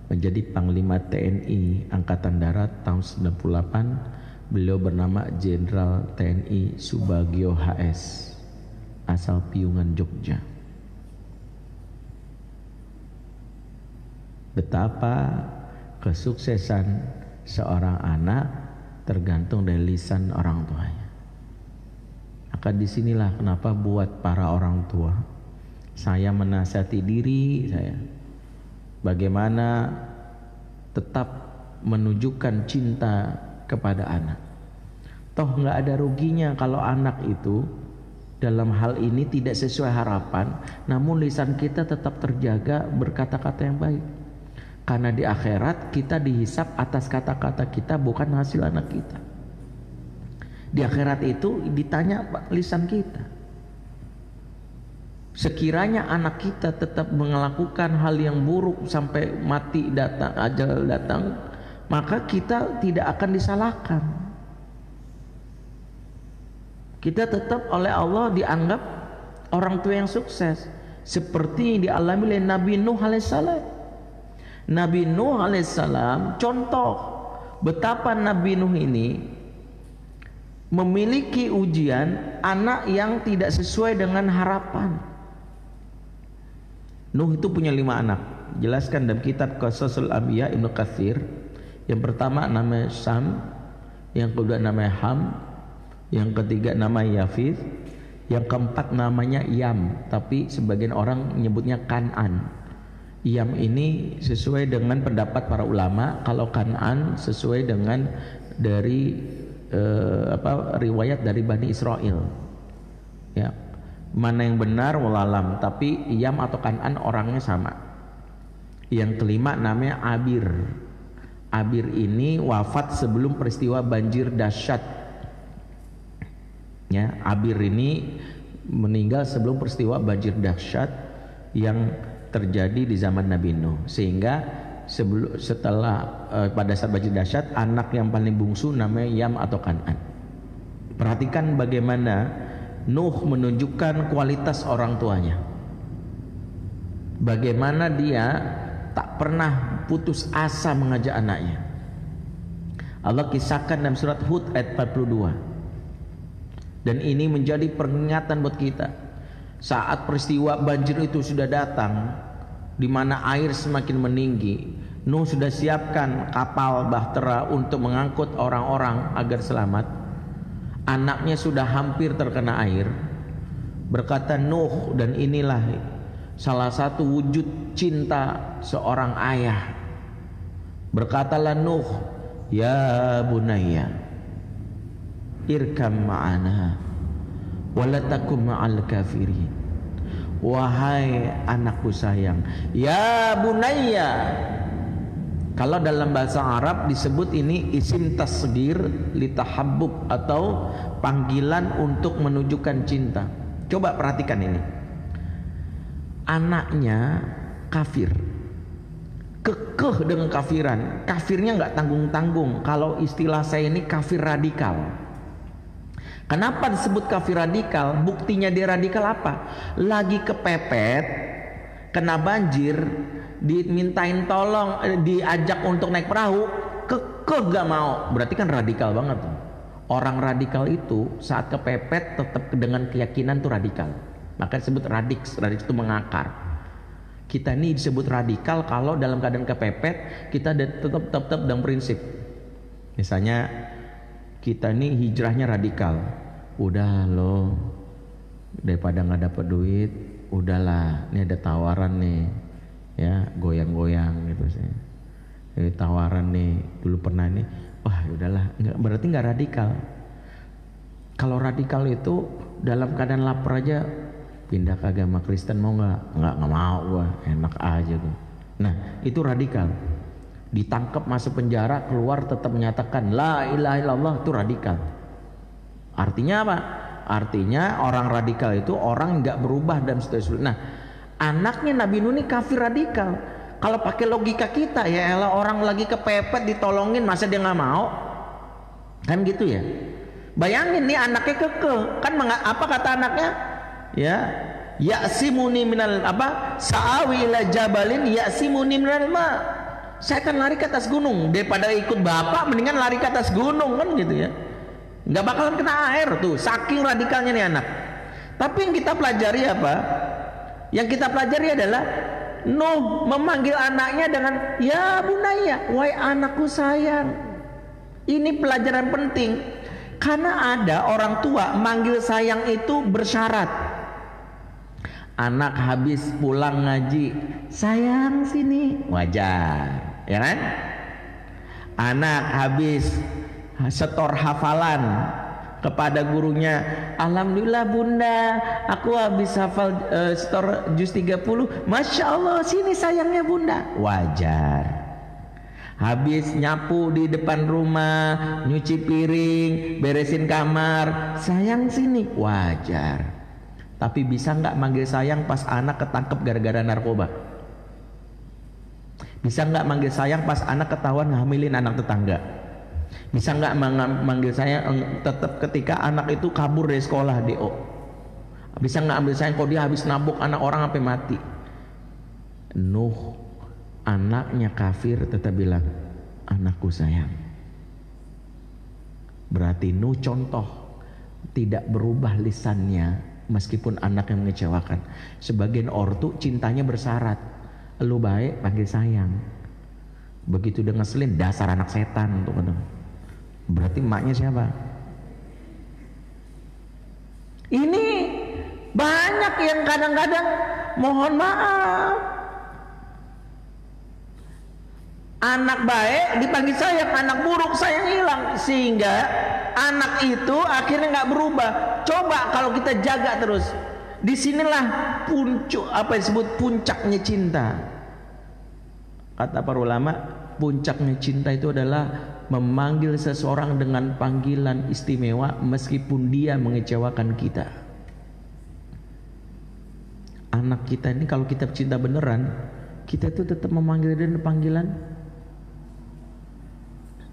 menjadi Panglima TNI Angkatan Darat tahun 98. Beliau bernama Jenderal TNI Subagio HS, asal Piungan, Jogja. Betapa kesuksesan seorang anak tergantung dari lisan orang tuanya. Maka disinilah kenapa buat para orang tua, saya menasihati diri saya, bagaimana tetap menunjukkan cinta kepada anak. Toh nggak ada ruginya kalau anak itu dalam hal ini tidak sesuai harapan, namun lisan kita tetap terjaga berkata-kata yang baik. Karena di akhirat kita dihisap atas kata-kata kita, bukan hasil anak kita. Di akhirat itu ditanya lisan kita. Sekiranya anak kita tetap melakukan hal yang buruk sampai mati datang, ajal datang, maka kita tidak akan disalahkan. Kita tetap oleh Allah dianggap orang tua yang sukses, seperti yang dialami oleh Nabi Nuh alaihissalam. Nabi Nuh alaihissalam contoh betapa Nabi Nuh ini memiliki ujian anak yang tidak sesuai dengan harapan. Nuh itu punya 5 anak. Jelaskan dalam kitab Qasasul Anbiya Ibnu Katsir. Yang pertama namanya Sam, yang kedua namanya Ham, yang ketiga namanya Yafith, yang keempat namanya Yam, tapi sebagian orang menyebutnya Kan'an. Yam ini sesuai dengan pendapat para ulama, kalau Kan'an sesuai dengan dari riwayat dari Bani Israel. Ya. Mana yang benar wallahualam, tapi Yam atau Kan'an orangnya sama. Yang kelima namanya Abir. Abir ini wafat sebelum peristiwa banjir dahsyat. Ya, Abir ini meninggal sebelum peristiwa banjir dahsyat yang terjadi di zaman Nabi Nuh. Sehingga setelah pada saat banjir dahsyat, anak yang paling bungsu namanya Yam atau Kan'an. Perhatikan bagaimana Nuh menunjukkan kualitas orang tuanya. Bagaimana dia tak pernah putus asa mengajak anaknya. Allah kisahkan dalam surat Hud ayat 42. Dan ini menjadi peringatan buat kita. Saat peristiwa banjir itu sudah datang, di mana air semakin meninggi, Nuh sudah siapkan kapal bahtera untuk mengangkut orang-orang agar selamat. Anaknya sudah hampir terkena air. Berkata Nuh, dan inilah salah satu wujud cinta seorang ayah. Berkatalah Nuh, ya bunayya irkam ma'ana walatakum ma'al kafirin. Wahai anakku sayang, ya bunayya, Kalau dalam bahasa Arab disebut ini isim tasghir litahabbub atau panggilan untuk menunjukkan cinta. Coba perhatikan ini. Anaknya kafir, kekeh dengan kafiran. Kafirnya nggak tanggung-tanggung. Kalau istilah saya ini kafir radikal. Kenapa disebut kafir radikal? Buktinya dia radikal apa? Lagi kepepet, kena banjir, dimintain tolong, diajak untuk naik perahu, kekeh gak mau. Berarti kan radikal banget. Orang radikal itu saat kepepet tetap dengan keyakinan itu radikal. Maka disebut radix. Radix itu mengakar. Kita ini disebut radikal kalau dalam keadaan kepepet kita tetap dengan prinsip. Misalnya kita ini hijrahnya radikal. Udah loh, daripada nggak dapet duit, udahlah. Ini ada tawaran nih, ya goyang-goyang gitu sih. Jadi tawaran nih, dulu pernah nih. Wah udahlah, berarti nggak radikal. Kalau radikal itu dalam keadaan lapar aja pindah ke agama Kristen mau nggak mau gua, enak aja tuh. Nah itu radikal. Ditangkap masuk penjara, keluar tetap menyatakan la ilaha illallah, itu radikal. Artinya apa? Artinya orang radikal itu orang nggak berubah dan seterusnya. Nah anaknya Nabi Nuh ini kafir radikal. Kalau pakai logika kita ya elah, orang lagi kepepet ditolongin masa dia nggak mau? Kan gitu ya. Bayangin nih anaknya kekeh. Kan apa kata anaknya? Ya, ya'simuni minal apa? Sa'awi ila jabalin ya'simuni minal ma. Saya akan lari ke atas gunung daripada ikut bapak, mendingan lari ke atas gunung kan gitu ya. Nggak bakalan kena air tuh, saking radikalnya nih anak. Tapi yang kita pelajari apa? Yang kita pelajari adalah Nuh memanggil anaknya dengan ya bunaya, wahai anakku sayang. Ini pelajaran penting. Karena ada orang tua manggil sayang itu bersyarat. Anak habis pulang ngaji, sayang sini, wajar, ya kan? Anak habis setor hafalan kepada gurunya, alhamdulillah bunda, aku habis hafal setor juz 30, masya Allah, sini sayangnya bunda, wajar. Habis nyapu di depan rumah, nyuci piring, beresin kamar, sayang sini, wajar. Tapi bisa nggak manggil sayang pas anak ketangkep gara-gara narkoba? Bisa nggak manggil sayang pas anak ketahuan ngehamilin anak tetangga? Bisa nggak manggil sayang tetap ketika anak itu kabur dari sekolah DO? Bisa nggak ambil sayang kalau dia habis nabok anak orang sampai mati? Nuh anaknya kafir tetap bilang anakku sayang. Berarti Nuh contoh tidak berubah lisannya meskipun anak yang mengecewakan. Sebagian ortu cintanya bersyarat, lu baik panggil sayang. Begitu dia ngeselin, dasar anak setan untuk ketemu. Berarti emaknya siapa? Ini banyak yang kadang-kadang mohon maaf, anak baik dipanggil sayang, anak buruk sayang hilang, sehingga anak itu akhirnya nggak berubah. Coba kalau kita jaga terus, disinilah disebut puncaknya cinta. Kata para ulama, puncaknya cinta itu adalah memanggil seseorang dengan panggilan istimewa meskipun dia mengecewakan kita. Anak kita ini kalau kita cinta beneran, kita itu tetap memanggil dia dengan panggilan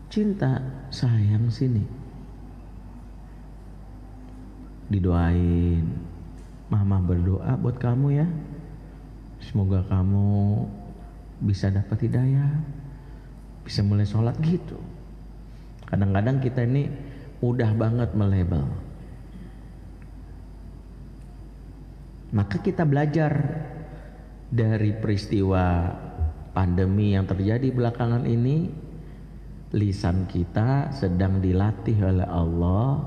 cinta, sayang sini. Didoain, mama berdoa buat kamu ya, semoga kamu bisa dapat hidayah, bisa mulai sholat gitu. Kadang-kadang kita ini mudah banget melabel. Maka kita belajar dari peristiwa pandemi yang terjadi belakangan ini. Lisan kita sedang dilatih oleh Allah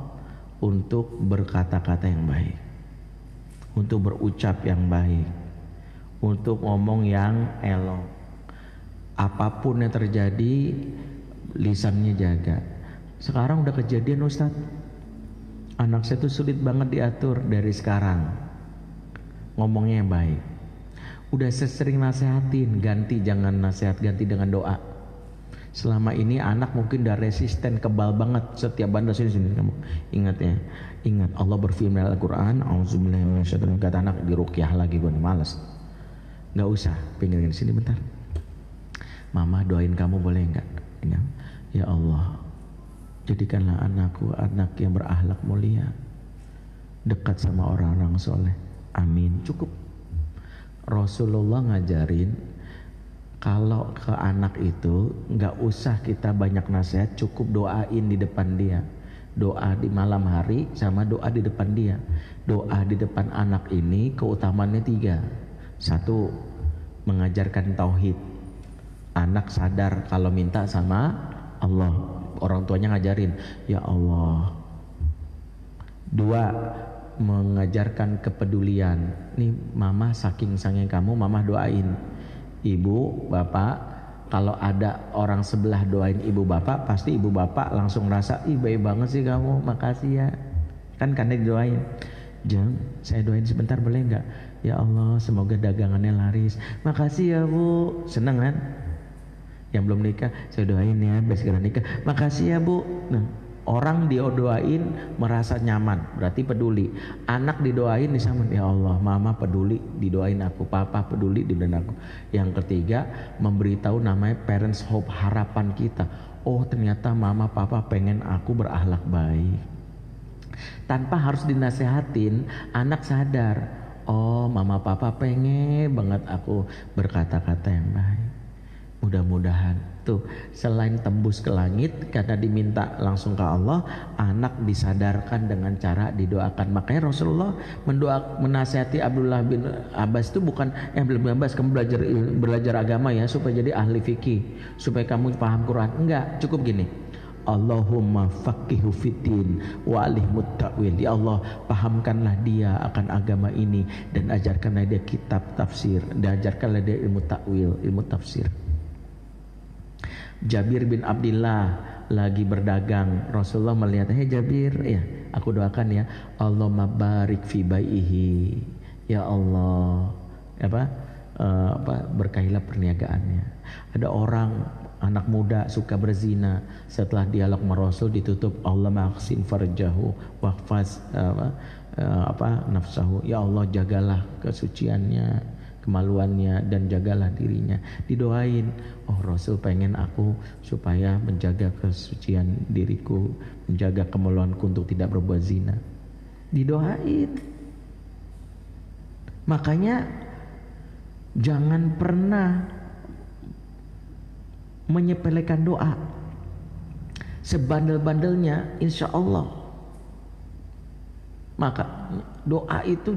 untuk berkata-kata yang baik, untuk berucap yang baik, untuk ngomong yang elok. Apapun yang terjadi, lisannya jaga. Sekarang udah kejadian Ustadz, anak saya tuh sulit banget diatur dari sekarang. Ngomongnya yang baik. Udah saya sering nasehatin, ganti jangan nasihat, ganti dengan doa. Selama ini anak mungkin udah resisten, kebal banget, setiap bandel sini kamu ingat ya. Ingat Allah berfirman dalam Al-Quran, auzubillahi minasyaitonir rajim, kata anak diruqyah lagi, gue malas. Nggak usah, pinggirin sini bentar. Mama doain kamu boleh nggak? Ya Allah, jadikanlah anakku anak yang berakhlak mulia, dekat sama orang-orang soleh. Amin. Cukup. Rasulullah ngajarin kalau ke anak itu nggak usah kita banyak nasihat, cukup doain di depan dia. Doa di malam hari sama doa di depan dia. Doa di depan anak ini keutamaannya 3. 1, mengajarkan tauhid. Anak sadar kalau minta sama Allah, orang tuanya ngajarin, ya Allah. 2, mengajarkan kepedulian. Nih mama saking sayang kamu, mama doain. Ibu, bapak, kalau ada orang sebelah doain ibu bapak, pasti ibu bapak langsung rasa, ih baik banget sih kamu, makasih ya. Kan karena didoain. Jeng, saya doain sebentar boleh nggak? Ya Allah, semoga dagangannya laris. Makasih ya Bu. Seneng kan? Yang belum nikah, saya doain ya biar segera nikah. Makasih ya Bu. Nah, orang didoain merasa nyaman, berarti peduli. Anak didoain disamain, ya Allah, mama peduli didoain aku, papa peduli didoain aku. Yang ketiga, memberitahu namanya parents hope, harapan kita. Oh ternyata mama papa pengen aku berakhlak baik. Tanpa harus dinasehatin, anak sadar, oh mama papa pengen banget aku berkata-kata yang baik. Mudah-mudahan tuh selain tembus ke langit karena diminta langsung ke Allah, anak disadarkan dengan cara didoakan. Makanya Rasulullah menasihati Abdullah bin Abbas itu bukan belum Abbas kamu belajar agama ya supaya jadi ahli fikih, supaya kamu paham Quran. Enggak, cukup gini. Allahumma faqihu fiddin wa alihmut ta'wil. Ya Allah, pahamkanlah dia akan agama ini dan ajarkanlah dia kitab tafsir, dan ajarkanlah dia ilmu ta'wil, ilmu tafsir. Jabir bin Abdullah lagi berdagang, Rasulullah melihat, "Hei Jabir, ya, aku doakan ya, Allahumma barik fi baihi." Ya Allah, berkahilah perniagaannya. Ada orang anak muda suka berzina, setelah dialog sama Rasul ditutup, Allahumma ahsin farjahu wahfaz nafsahu. Ya Allah, jagalah kesuciannya, kemaluannya, dan jagalah dirinya. Didoain, oh Rasul pengen aku supaya menjaga kesucian diriku, menjaga kemaluanku untuk tidak berbuat zina. Didoain. Makanya jangan pernah menyepelekan doa. Sebandel-bandelnya insya Allah. Maka doa itu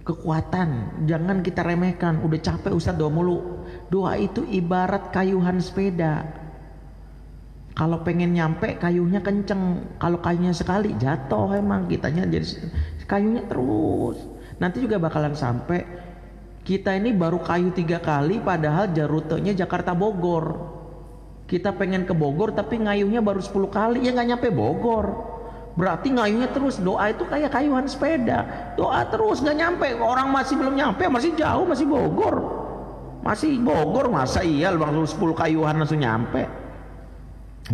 kekuatan, jangan kita remehkan. Udah capek Ustaz doa mulu. Doa itu ibarat kayuhan sepeda. Kalau pengen nyampe kayunya kenceng, kalau kayunya sekali jatuh, emang kitanya jadi kayunya terus. Nanti juga bakalan sampai. Kita ini baru kayu 3 kali, padahal rutenya Jakarta Bogor. Kita pengen ke Bogor tapi ngayuhnya baru 10 kali, ya nggak nyampe Bogor. Berarti ngayuhnya terus. Doa itu kayak kayuhan sepeda, doa terus nggak nyampe. Orang masih belum nyampe, masih jauh, masih Bogor. Masih Bogor, masa iya langsung 10 kayuhan langsung nyampe?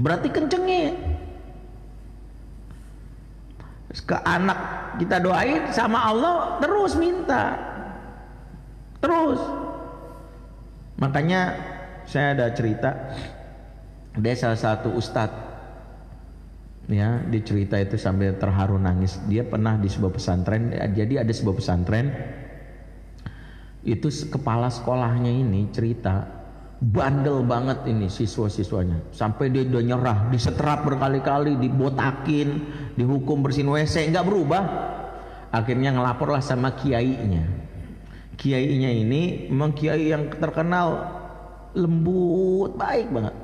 Berarti kencengnya. Ke anak kita doain, sama Allah terus minta. Terus. Makanya saya ada cerita, dia salah satu ustadz, ya, dicerita itu sambil terharu nangis. Dia pernah di sebuah pesantren. Jadi ada sebuah pesantren itu, kepala sekolahnya ini cerita bandel banget ini siswa-siswanya, sampai dia udah nyerah, disetrap berkali-kali, dibotakin, dihukum bersihin WC, nggak berubah. Akhirnya ngelaporlah sama kiainya. Kiainya ini memang kiai yang terkenal lembut, baik banget.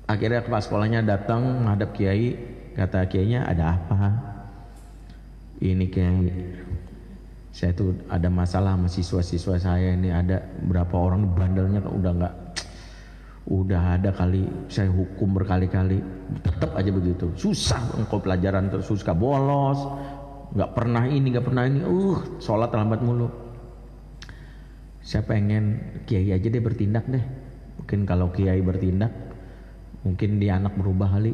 Akhirnya kepala sekolahnya datang menghadap kiai, kata kiainya, ada apa? Ini kiai, saya tuh ada masalah sama siswa-siswa saya ini, ada berapa orang bandelnya udah ada kali saya hukum berkali-kali, tetap aja begitu. Susah engkau pelajaran terus, suka bolos, nggak pernah ini, sholat terlambat mulu. Saya pengen kiai aja deh bertindak deh. Mungkin kalau kiai bertindak, mungkin dia anak berubah kali.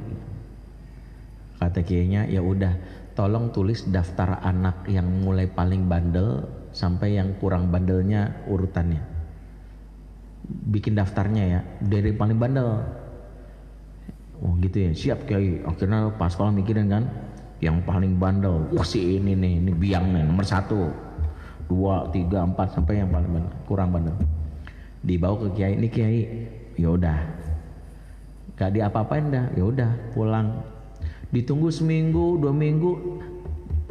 Kata kiainya, ya udah, tolong tulis daftar anak yang mulai paling bandel sampai yang kurang bandelnya urutannya. Bikin daftarnya ya, dari paling bandel. Oh gitu ya, siap kiai. Akhirnya pas sekolah mikirin kan, yang paling bandel, si ini nih, ini biang nih, nomor 1, 2, 3, 4 sampai yang paling bandel, kurang bandel. Dibawa ke kiai, ini kiai, ya udah, gak diapa-apain dah, ya udah pulang. Ditunggu seminggu, 2 minggu,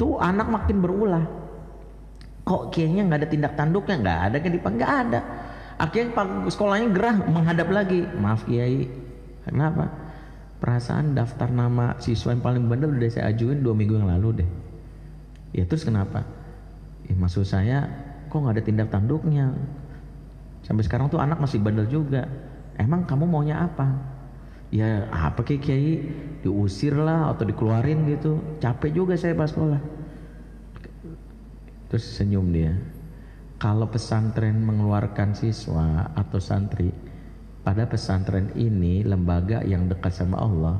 tuh anak makin berulah. Kok kiainya nggak ada tindak tanduknya, nggak ada kan dipanggil, nggak ada. Akhirnya sekolahnya gerah menghadap lagi, maaf kiai, kenapa? Perasaan daftar nama siswa yang paling bandel udah saya ajuin 2 minggu yang lalu deh. Ya terus kenapa? Ya, maksud saya kok nggak ada tindak tanduknya? Sampai sekarang tuh anak masih bandel juga. Emang kamu maunya apa? Ya apa kiai, diusir lah atau dikeluarin gitu. Capek juga saya pas sekolah. Terus senyum dia. Kalau pesantren mengeluarkan siswa atau santri, pada pesantren ini lembaga yang dekat sama Allah,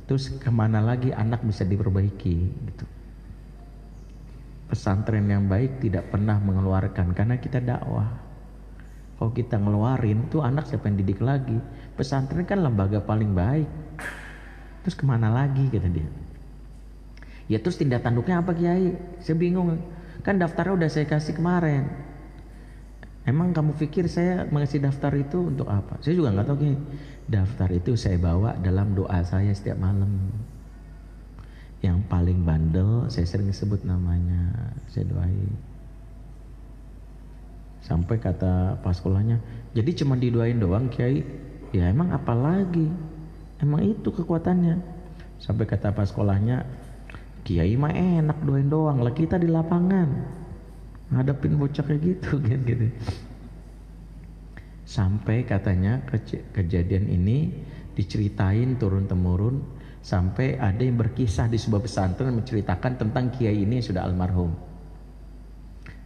terus kemana lagi anak bisa diperbaiki gitu. Pesantren yang baik tidak pernah mengeluarkan karena kita dakwah. Kalau kita ngeluarin tuh anak siapa yang didik lagi? Pesantren kan lembaga paling baik. Terus kemana lagi kata dia? Ya terus tindak tanduknya apa kiai? Saya bingung. Kan daftarnya udah saya kasih kemarin. Emang kamu pikir saya mengasih daftar itu untuk apa? Saya juga nggak tahu kiai. Daftar itu saya bawa dalam doa saya setiap malam. Yang paling bandel saya sering sebut namanya, saya doain. Sampai kata pas sekolahnya, jadi cuma didoain doang kiai? Ya emang apa lagi? Emang itu kekuatannya. Sampai kata pas sekolahnya, kiai mah enak doain doang, lah kita di lapangan ngadepin bocah kayak gitu gitu. Sampai katanya kejadian ini diceritain turun temurun, sampai ada yang berkisah di sebuah pesantren menceritakan tentang kiai ini yang sudah almarhum.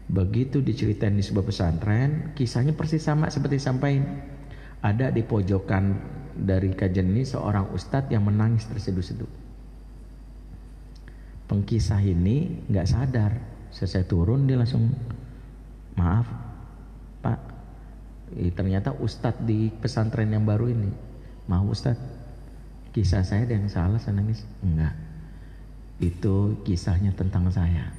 Begitu diceritain di sebuah pesantren, kisahnya persis sama seperti sampaikan. Ada di pojokan dari kajian ini seorang ustadz yang menangis terseduh-seduh. Pengkisah ini nggak sadar, selesai turun dia langsung, maaf pak, ternyata ustadz di pesantren yang baru ini. Maaf ustadz, kisah saya ada yang salah, saya nangis. Enggak, itu kisahnya tentang saya.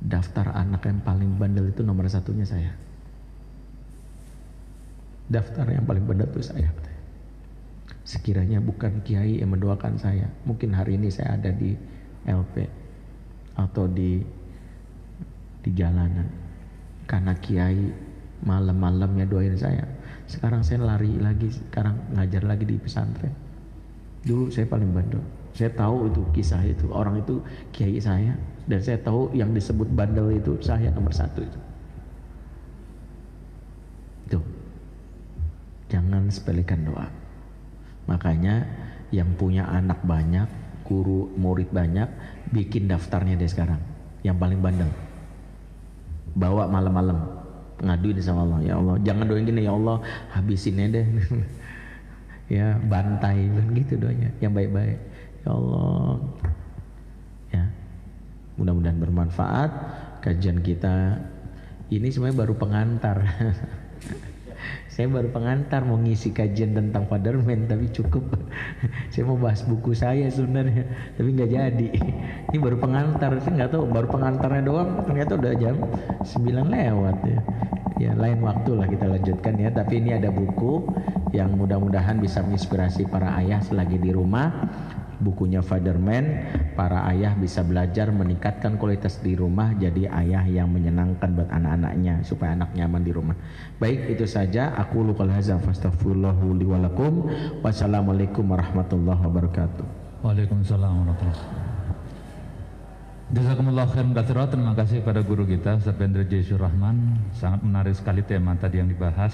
Daftar anak yang paling bandel itu nomor 1-nya saya. Daftar yang paling bandel itu saya. Sekiranya bukan kiai yang mendoakan saya, mungkin hari ini saya ada di LP atau di jalanan. Karena kiai malam-malamnya doain saya. Sekarang saya lari lagi, sekarang ngajar lagi di pesantren. Dulu saya paling bandel. Saya tahu itu kisah itu, orang itu kiai saya, dan saya tahu yang disebut bandel itu saya nomor 1 itu. Tuh, jangan sepelekan doa. Makanya yang punya anak banyak, guru murid banyak, bikin daftarnya deh sekarang. Yang paling bandel, bawa malam-malam, ngaduin sama Allah. Ya Allah, jangan doain gini, ya Allah habisin deh. Ya bantai gitu doanya, yang baik-baik. Ya Allah, ya mudah-mudahan bermanfaat kajian kita ini. Sebenarnya baru pengantar. Saya baru pengantar mau ngisi kajian tentang Fatherman, tapi cukup. Saya mau bahas buku saya sebenarnya, tapi nggak jadi. Ini baru pengantar, saya nggak tahu, baru pengantarnya doang ternyata udah jam 9 lewat ya. Ya lain waktu lah kita lanjutkan ya. Tapi ini ada buku yang mudah-mudahan bisa menginspirasi para ayah selagi di rumah. Bukunya Fatherman, para ayah bisa belajar meningkatkan kualitas di rumah, jadi ayah yang menyenangkan buat anak-anaknya supaya anak nyaman di rumah. Baik, itu saja. Aku luqal hadza fastaghfirullahu li wa lakum. Wassalamualaikum warahmatullahi wabarakatuh. Waalaikumsalam warahmatullahi wabarakatuh. Jazakumullah khairan katsiran. Terima kasih kepada guru kita Ustaz Bendra Jaisur Rahman. Sangat menarik sekali tema tadi yang dibahas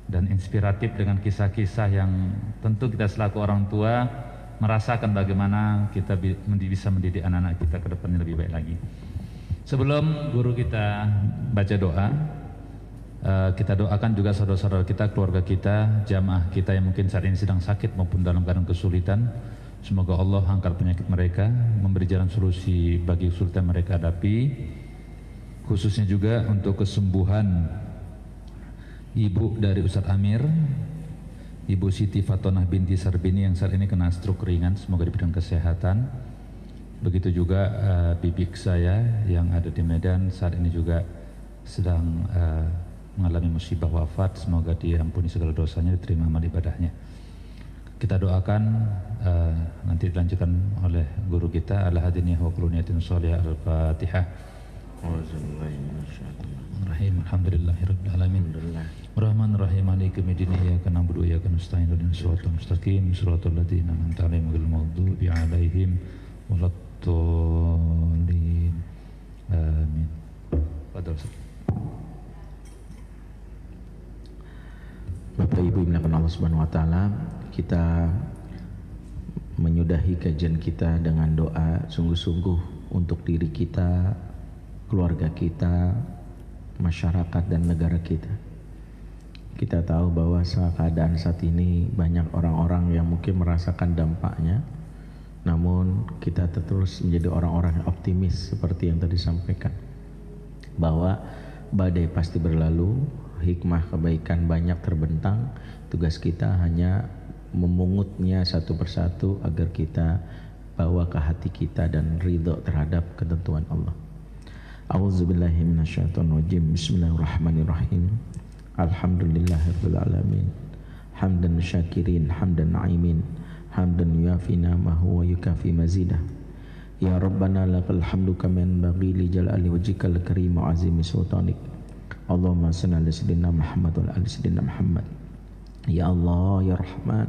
dan inspiratif dengan kisah-kisah yang tentu kita selaku orang tua merasakan bagaimana kita bisa mendidik anak-anak kita ke depannya lebih baik lagi. Sebelum guru kita baca doa, Kita doakan juga saudara-saudara kita, keluarga kita, jamaah kita yang mungkin saat ini sedang sakit maupun dalam keadaan kesulitan. Semoga Allah angkat penyakit mereka, memberi jalan solusi bagi kesulitan mereka hadapi. Khususnya juga untuk kesembuhan ibu dari Ustadz Amir, Ibu Siti Fatonah binti Sarbini yang saat ini kena stroke ringan, semoga diberikan kesehatan. Begitu juga bibik saya yang ada di Medan saat ini juga sedang mengalami musibah wafat, semoga diampuni segala dosanya, diterima amal ibadahnya. Kita doakan nanti dilanjutkan oleh guru kita, Al-Hadiniyah wa Kuluniyatin Sholihah, Al-Fatihah. Rahim, alhamdulillahirabbil alamin. Rahman rahim, maliki yaumiddin, iyyaka na'budu wa iyyaka nasta'in, ihdinas siratal mustaqim, siratal ladzina an'amta 'alaihim ghairil maghdubi 'alaihim waladdallin. Amin. Fadhil. Bapak Ibu yang dimuliakan Allah Subhanahu wa taala, kita menyudahi kajian kita dengan doa sungguh-sungguh untuk diri kita, keluarga kita, masyarakat dan negara kita. Kita tahu bahwa keadaan saat ini banyak orang-orang yang mungkin merasakan dampaknya, namun kita terus menjadi orang-orang yang optimis seperti yang tadi disampaikan, bahwa badai pasti berlalu, hikmah kebaikan banyak terbentang, tugas kita hanya memungutnya satu persatu agar kita bawa ke hati kita dan ridho terhadap ketentuan Allah. A'udzubillahi minasyaitonirrajim. Bismillahirrahmanirrahim. Alhamdulillahirabbil alamin. Hamdan syakirin, hamdan na'imin, hamdan yuafi namahu wa yukafi mazidah. Ya Rabbana lakal hamdu kama yanbaghi li jalali wajhikal karim wa azimi sultanik. Allahumma shalli ala sayyidina Muhammad wa ala sayyidina Muhammad. Ya Allah, ya Rahman,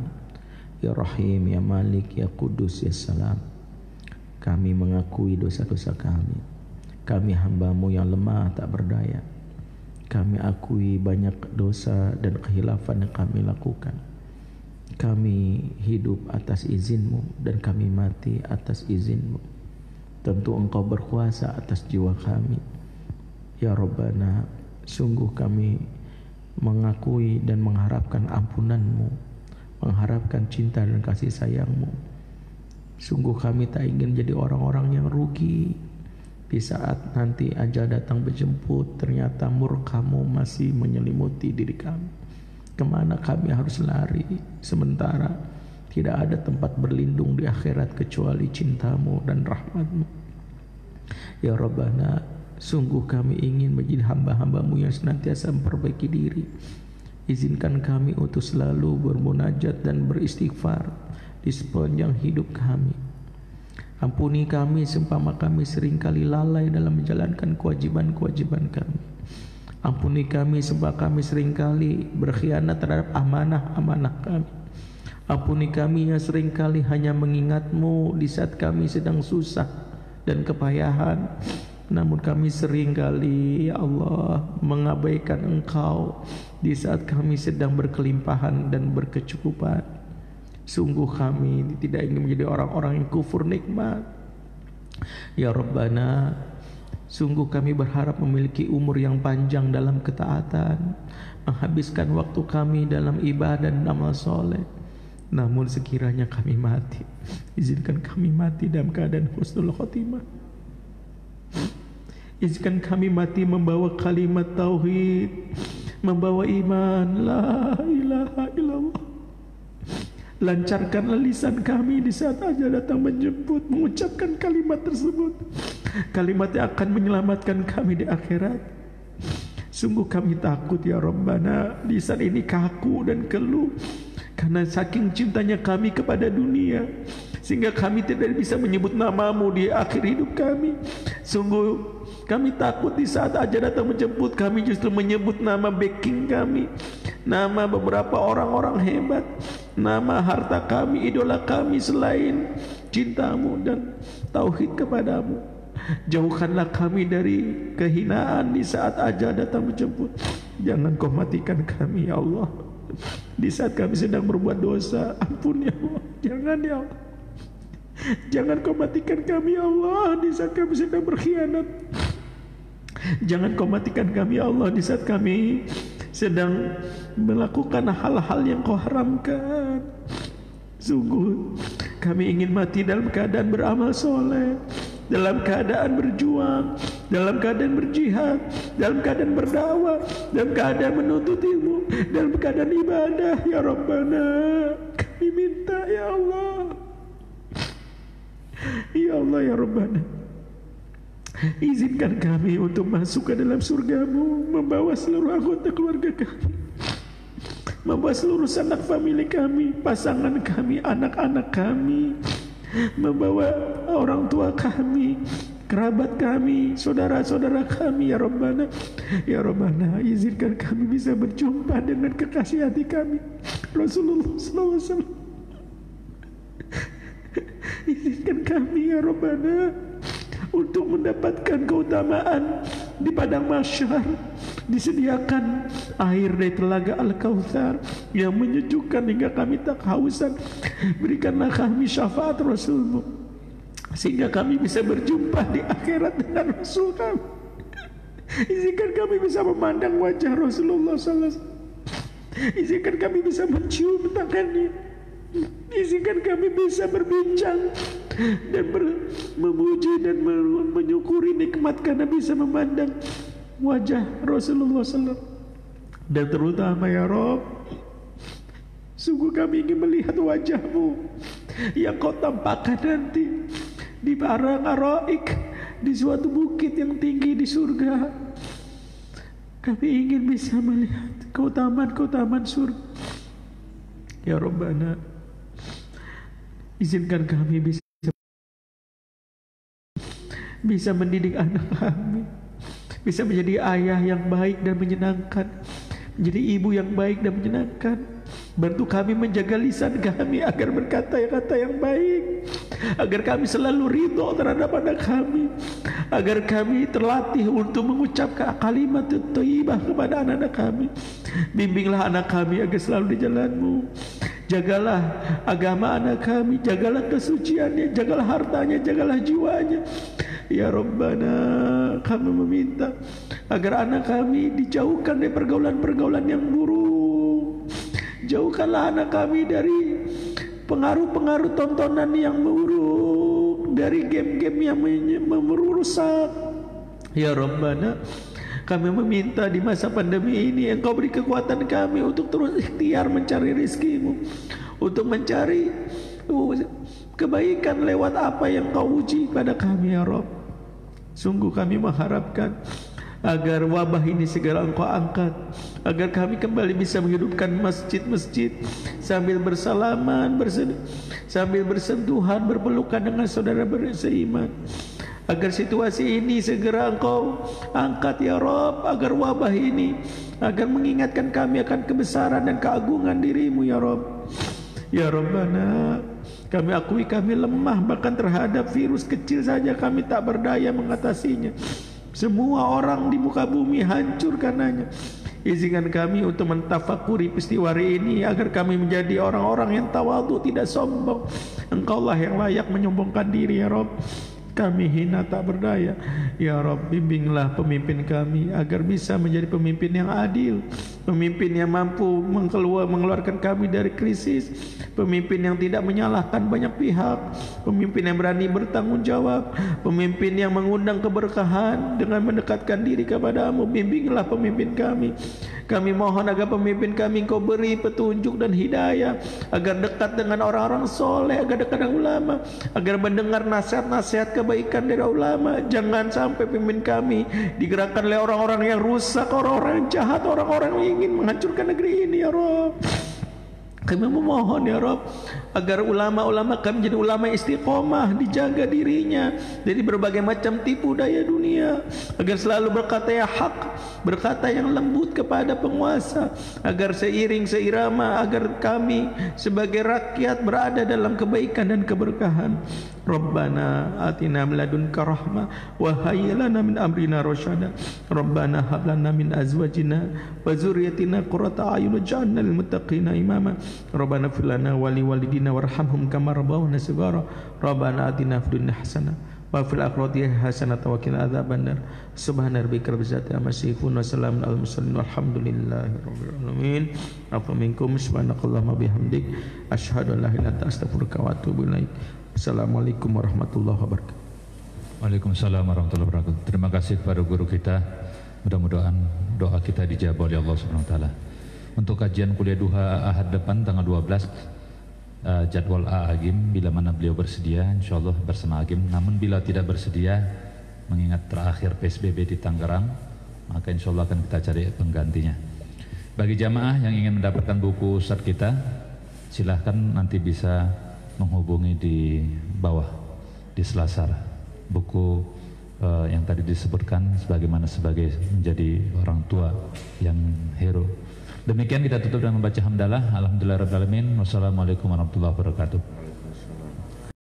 ya Rahim, ya Malik, ya Kudus, ya Salam. Kami mengakui dosa-dosa kami. Kami hamba-Mu yang lemah tak berdaya. Kami akui banyak dosa dan khilafan yang kami lakukan. Kami hidup atas izin-Mu dan kami mati atas izin-Mu. Tentu Engkau berkuasa atas jiwa kami. Ya Rabbana, sungguh kami mengakui dan mengharapkan ampunan-Mu, mengharapkan cinta dan kasih sayang-Mu. Sungguh kami tak ingin jadi orang-orang yang rugi di saat nanti ajal datang menjemput, ternyata murka-Mu masih menyelimuti diri kami. Kemana kami harus lari, sementara tidak ada tempat berlindung di akhirat kecuali cinta-Mu dan rahmat-Mu. Ya Rabbana, sungguh kami ingin menjadi hamba-hamba-Mu yang senantiasa memperbaiki diri. Izinkan kami untuk selalu bermunajat dan beristighfar di sepanjang hidup kami. Ampuni kami seumpama kami seringkali lalai dalam menjalankan kewajiban-kewajiban kami. Ampuni kami seumpama kami seringkali berkhianat terhadap amanah-amanah kami. Ampuni kami yang seringkali hanya mengingat-Mu di saat kami sedang susah dan kepayahan. Namun kami seringkali, ya Allah, mengabaikan Engkau di saat kami sedang berkelimpahan dan berkecukupan. Sungguh kami tidak ingin menjadi orang-orang yang kufur nikmat. Ya Rabbana, sungguh kami berharap memiliki umur yang panjang dalam ketaatan, menghabiskan waktu kami dalam ibadah dan amal soleh. Namun sekiranya kami mati, izinkan kami mati dalam keadaan husnul khotimah. Izinkan kami mati membawa kalimat tauhid, membawa iman la ilaha illallah. Lancarkanlah lisan kami di saat ajal datang menjemput, mengucapkan kalimat tersebut, kalimat yang akan menyelamatkan kami di akhirat. Sungguh kami takut ya Rabbana, lisan ini kaku dan keluh karena saking cintanya kami kepada dunia, sehingga kami tidak bisa menyebut nama-Mu di akhir hidup kami. Sungguh kami takut di saat ajal datang menjemput, kami justru menyebut nama backing kami, nama beberapa orang-orang hebat, nama harta kami, idola kami selain cinta-Mu dan tauhid kepada-Mu. Jauhkanlah kami dari kehinaan di saat ajal datang menjemput. Jangan Kau matikan kami ya Allah di saat kami sedang berbuat dosa. Ampun ya Allah, jangan ya Allah. Jangan Kau matikan kami ya Allah di saat kami sedang berkhianat. Jangan Kau matikan kami ya Allah di saat kami sedang melakukan hal-hal yang Kau haramkan. Sungguh kami ingin mati dalam keadaan beramal soleh, dalam keadaan berjuang, dalam keadaan berjihad, dalam keadaan berdakwah, dalam keadaan menuntut ilmu, dalam keadaan ibadah. Ya Rabbana, kami minta ya Allah, ya Allah ya Rabbana, izinkan kami untuk masuk ke dalam surga-Mu, membawa seluruh anggota keluarga kami, membawa seluruh sanak famili kami, pasangan kami, anak-anak kami, membawa orang tua kami, kerabat kami, saudara-saudara kami. Ya Rabbana, ya Rabbana, izinkan kami bisa berjumpa dengan kekasih hati kami, Rasulullah SAW. Izinkan kami ya Rabbana untuk mendapatkan keutamaan di padang mahsyar. Disediakan air dari telaga Al-Kautsar yang menyejukkan hingga kami tak kehausan. Berikanlah kami syafaat Rasul-Mu sehingga kami bisa berjumpa di akhirat dengan Rasul kami. Izinkan kami bisa memandang wajah Rasulullah SAW. Izinkan kami bisa mencium tangannya. Izinkan kami bisa berbincang dan memuji dan menyukuri nikmat karena bisa memandang wajah Rasulullah SAW. Dan terutama ya Rabb, sungguh kami ingin melihat wajah-Mu yang Kau tampakkan nanti di Padang Araik, di suatu bukit yang tinggi di surga. Kami ingin bisa melihat keutamaan-keutamaan surga. Ya Rabbana, izinkan kami bisa mendidik anak kami, bisa menjadi ayah yang baik dan menyenangkan, menjadi ibu yang baik dan menyenangkan. Bantu kami menjaga lisan kami agar berkata-kata yang baik, agar kami selalu ridho terhadap anak kami, agar kami terlatih untuk mengucapkan kalimat thayyibah kepada anak-anak kami. Bimbinglah anak kami agar selalu di jalan-Mu. Jagalah agama anak kami, jagalah kesuciannya, jagalah hartanya, jagalah jiwanya. Ya Rabbana, kami meminta agar anak kami dijauhkan dari pergaulan-pergaulan yang buruk. Jauhkanlah anak kami dari pengaruh-pengaruh tontonan yang buruk, dari game-game yang merusak. Ya Rabbana, kami meminta di masa pandemi ini Engkau beri kekuatan kami untuk terus ikhtiar mencari rizki-Mu, untuk mencari kebaikan lewat apa yang Kau uji pada kami ya Rabb. Sungguh kami mengharapkan agar wabah ini segera Engkau angkat, agar kami kembali bisa menghidupkan masjid-masjid sambil bersalaman, sambil bersentuhan, berpelukan dengan saudara seiman. Agar situasi ini segera Engkau angkat ya Rabb, agar wabah ini agar mengingatkan kami akan kebesaran dan keagungan diri-Mu ya Rabb. Ya Rabbana, kami akui kami lemah, bahkan terhadap virus kecil saja kami tak berdaya mengatasinya. Semua orang di muka bumi hancur karenanya. Izinkan kami untuk mentafakuri peristiwa hari ini agar kami menjadi orang-orang yang tawadhu, tidak sombong. Engkaulah yang layak menyombongkan diri ya Rabb. Kami hina tak berdaya. Ya Rabb, bimbinglah pemimpin kami agar bisa menjadi pemimpin yang adil, pemimpin yang mampu mengeluarkan kami dari krisis, pemimpin yang tidak menyalahkan banyak pihak, pemimpin yang berani bertanggung jawab, pemimpin yang mengundang keberkahan dengan mendekatkan diri kepada-Mu. Bimbinglah pemimpin kami. Kami mohon agar pemimpin kami Engkau beri petunjuk dan hidayah, agar dekat dengan orang-orang soleh, agar dekat dengan ulama, agar mendengar nasihat-nasihat kebaikan dari ulama. Jangan sampai pemimpin kami digerakkan oleh orang-orang yang rusak, orang-orang yang jahat, orang-orang yang ingin menghancurkan negeri ini ya Rabb. Kami memohon ya Rabb agar ulama-ulama kami menjadi ulama istiqomah, dijaga dirinya dari berbagai macam tipu daya dunia, agar selalu berkata yang hak, berkata yang lembut kepada penguasa, agar seiring seirama, agar kami sebagai rakyat berada dalam kebaikan dan keberkahan. Rabbana atina min ladunka rahmah wa hayyi lana min amrina rasyada. Rabbana hab lana min azwajina wa dzurriyyatina qurrata a'yun waj'alna lil muttaqina imama. Rabbana fir lana wa li walidina warhamhum kama rabbawna shighara. Rabbana atina fid dunya hasanah wa fil akhirati hasanatan wa qina adzabannar. Subhana rabbika rabbil izzati amma yasifun wa salamun alal mursalin walhamdulillahi rabbil alamin. Afa minkum subhanakallahumma bihamdik asyhadu an la ilaha illa anta astaghfiruka wa atubu ilaik. Assalamualaikum warahmatullahi wabarakatuh. Waalaikumsalam warahmatullahi wabarakatuh. Terima kasih kepada guru kita. Mudah-mudahan doa kita dijawab oleh Allah Subhanahu wa taala. Untuk kajian kuliah duha Ahad depan tanggal 12 jadwal Agim bila mana beliau bersedia insyaallah bersama Agim. Namun bila tidak bersedia mengingat terakhir PSBB di Tangerang, maka insyaallah akan kita cari penggantinya. Bagi jamaah yang ingin mendapatkan buku Ustadz kita, silahkan nanti bisa menghubungi di bawah di Selasar. Buku yang tadi disebutkan sebagaimana sebagai menjadi orang tua yang hero. Demikian kita tutup dengan membaca hamdalah. Alhamdulillahirabbil alamin. Wassalamualaikum warahmatullahi wabarakatuh.